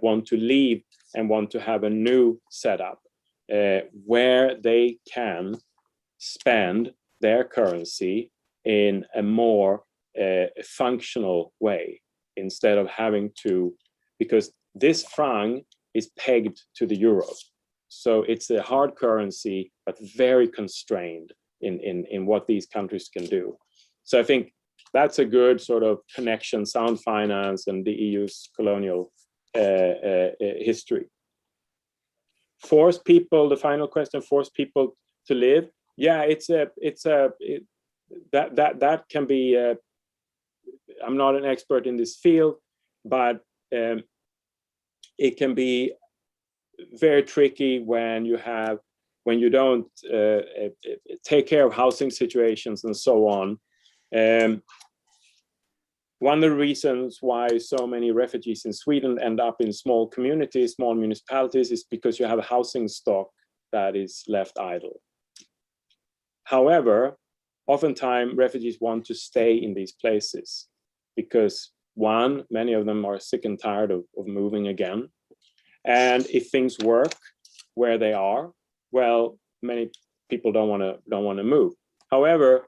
want to leave and want to have a new setup where they can spend their currency in a more functional way instead of having to, because this franc is pegged to the euro. So it's a hard currency, but very constrained in what these countries can do. So I think that's a good sort of connection, sound finance and the EU's colonial history. force people, the final question, force people to live. Yeah, that can be, I'm not an expert in this field, but it can be very tricky when you don't take care of housing situations and so on. One of the reasons why so many refugees in Sweden end up in small communities, small municipalities, is because you have a housing stock that is left idle. However, oftentimes refugees want to stay in these places because, one, many of them are sick and tired of moving again. And if things work where they are, well, many people don't want to move. However,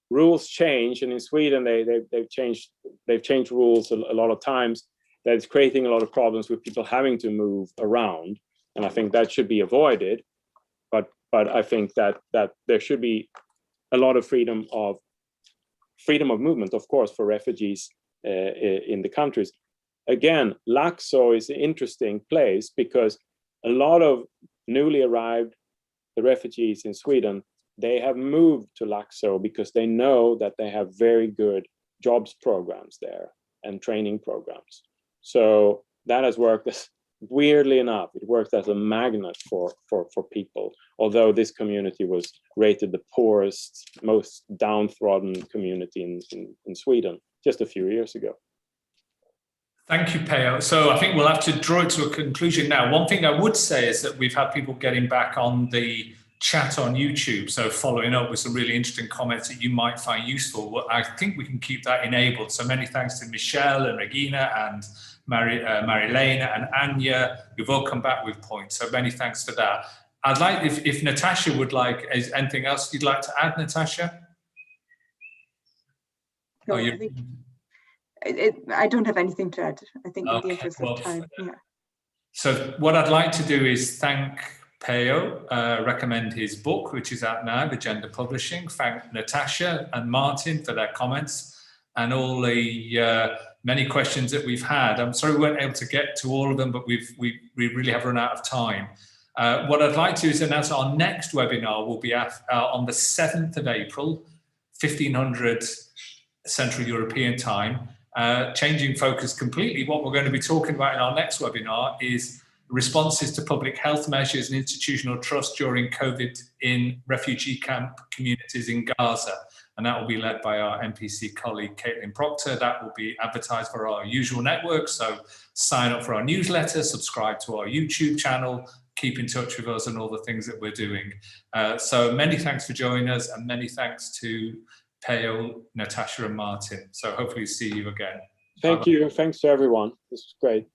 rules change, and in Sweden they've changed rules a lot of times. That's creating a lot of problems with people having to move around, and I think that should be avoided. But I think that there should be a lot of freedom of movement, of course, for refugees in the countries. Again, Laxå is an interesting place because a lot of newly arrived refugees in Sweden, they have moved to Laxå because they know that they have very good jobs programs there and training programs. So that has worked, weirdly enough, it worked as a magnet for people, although this community was rated the poorest, most downtrodden community in Sweden just a few years ago. Thank you, Peo. So I think we'll have to draw it to a conclusion now. One thing I would say is that we've had people getting back on the chat on YouTube, so following up with some really interesting comments that you might find useful. Well, I think we can keep that enabled. So many thanks to Michelle and Regina and Marilena and Anya, who've all come back with points. So many thanks for that. I'd like, if Natasha would like, is anything else you'd like to add, Natasha? No, I don't have anything to add. I think in the interest of time. Yeah. So what I'd like to do is thank Peo, recommend his book, which is out now, The Gender Publishing. Thank Natasha and Martin for their comments and all the many questions that we've had. I'm sorry we weren't able to get to all of them, but we really have run out of time. What I'd like to do is announce our next webinar will be on the 7th of April, 1500 Central European time. Changing focus completely, what we're going to be talking about in our next webinar is responses to public health measures and institutional trust during COVID in refugee camp communities in Gaza. And that will be led by our MPC colleague, Caitlin Proctor. That will be advertised for our usual network. So sign up for our newsletter, subscribe to our YouTube channel, keep in touch with us and all the things that we're doing. So many thanks for joining us, and many thanks to Peo, Natasha and Martin. So hopefully see you again. Thank you. Thanks to everyone. This was great.